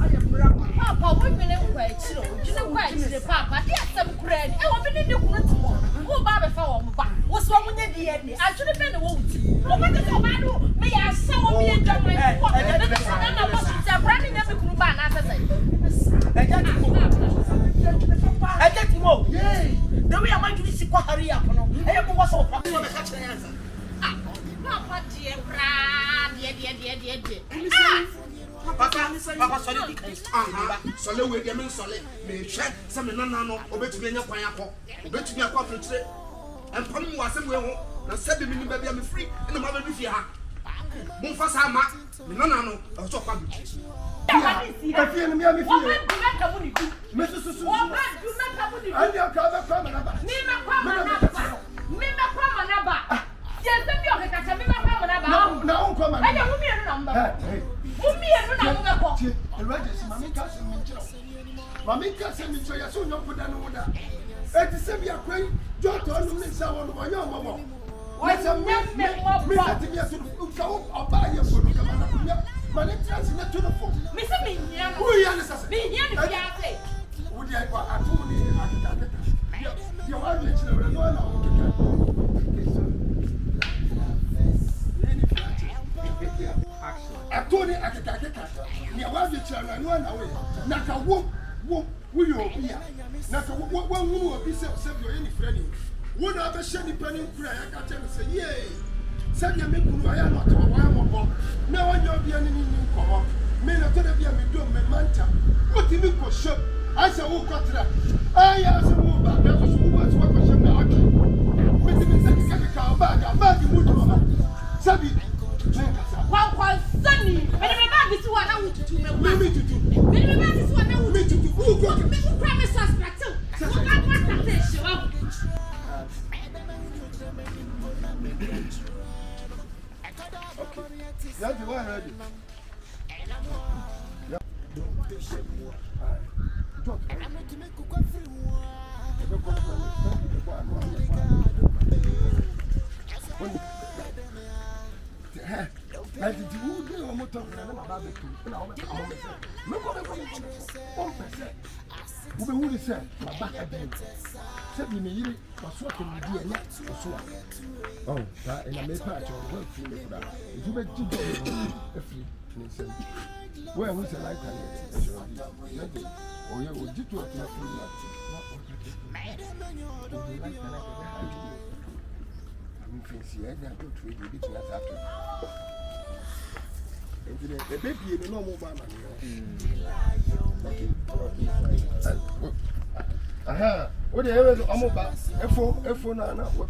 I am wrong. Papa, we will quite chill. You know, quite the papa. Yes, some bread. I will be in the good tomorrow. Who Baba phone? What's wrong with the DNA? I should have been a woman. What is your man? May I saw me and done my I'm not branding every group. I get him all. Yay. The way I want to see what hurry up. I am what's all. Papa, dear, Papa, solid. Solid with them solid. May check some nano, obey to be in your pineapple, obey to be a coffee and Pum was somewhere and said the minute baby I'm free and the mother with you. Mufasa ma. No. Also kwa bi. Afie no me am fie. Me susu. Andi aka kwa ma na ba. Me me kwa ma na ba. Yes, me o ka cha me me kwa ma na ba. Na on kwa ma. Aye, mu mienu na mba. Mu mienu na mo ko. Already mami ka se mi nchiro. Mami ka se mi nchiro ya so nyom poda no da. Eti se bi akwai joto no mi sa won mo yo mo. Wasa me ati mi aso ka oba ye ko no kama na ko me. Mani trans na to no fo. Me se me nya. Who ya ne sase? Me nya ni bia se. Wo di ai kwa atu ni akita. Yo wa ni chiro no na o keka. Atoni akeka. Ni awaje chira no na we. Na ka wo yo obia. Na ka wo hu obi se yo ye ni frani. Wo na be hye ni pani kura ya ka tell say ye. Say ya me kunu aya no to wa ya mo. Na wa yo obia ni nko. Me na to da bia me do me manta. What mi ko shop. I say wo kwatra. Aya say wo ba be so wo so ko shop na aki. Me ti me say ka bag mu do ba. Sabi Kwa sani, me bag this one na wututu me. me tutu. Me bag this one na wututu. Who go? Me promise suspect. What that say? Okay. Yeah, you are ready. Yeah. Oh, that in a make patch or work for me for that. If you make Jim, where was the light? Oh, yeah, we'll get to a the baby in the normal man. Aha, what the hell is Amoba? F4 Nana, what?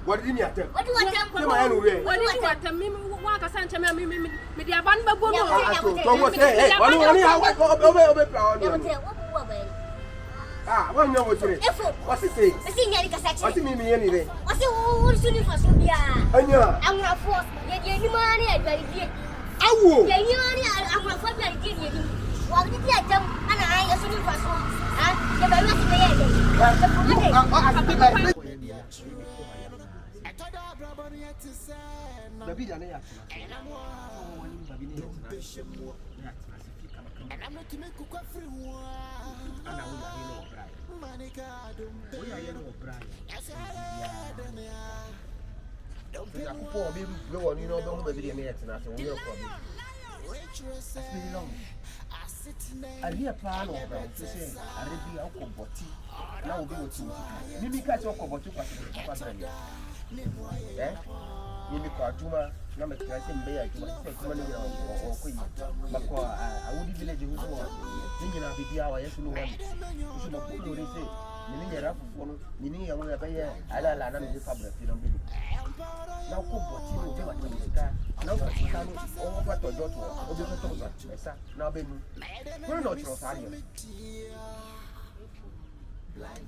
What did you attempt? What do you attempt? What do you attempt? Me walk a Santa me the abandoned boy. Ah, one know what you what's it say? I see Yannick. What's it mean anyway? What's it shooting for Sophia? I'm not forced. You money, I very I will. I'm not for you. What did you attempt? And I am shooting for Sophia. Baby, I am. And I'm not to make a free one. And I will know we are yellow Brian. Don't be a poor baby. Go on, you know, don't be the next and I will work for me. I hear plan of to say, I will be out of body. Now will be with you. Maybe catch up about you. Eh? Maybe Quatuma, number 13 Bay, I can money or queen. But I would village who are thinking of the hour, yes, no one. You should not put what they say. Meaning a rough one, meaning I will pay a la la the fabric. Now, come what you do, Now, over to your daughter, or the daughter, sir. Now, baby, we're not your father. Black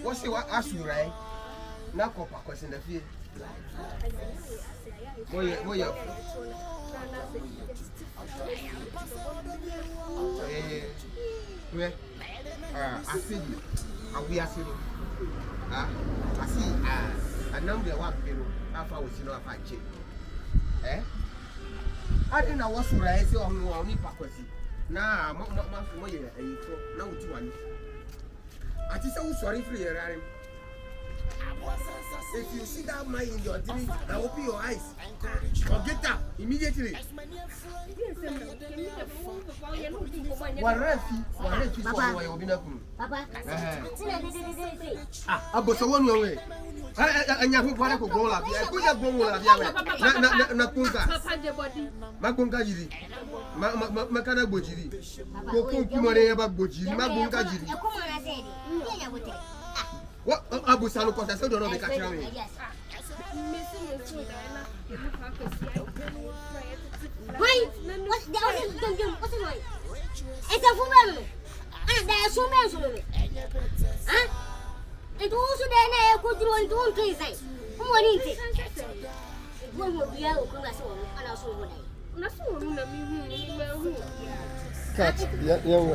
What's your ask you, right? Now, Paa kwasi in the field. I see you. We are seeing. I see a number of people. After we see no fight. Eh? I didn't know what's right. So I'm only Paa kwasi. Nah, my now to one. I just so sorry for your rhyme. If you see that mind in your dream, now open your eyes. Or get up immediately. One refi, so you will be not. Papa. I was one way. And you have to go up. I could have gone up. Makunga jiri. Makana bojiri. Koko kumare about bojiri. Makunga jiri. What Abu Salo Costa said, don't know the catcher. Why? What's the other? It's a woman. And there's so many. Huh? It also then I could do it one place. Who want it? One will be able to and also Cat, young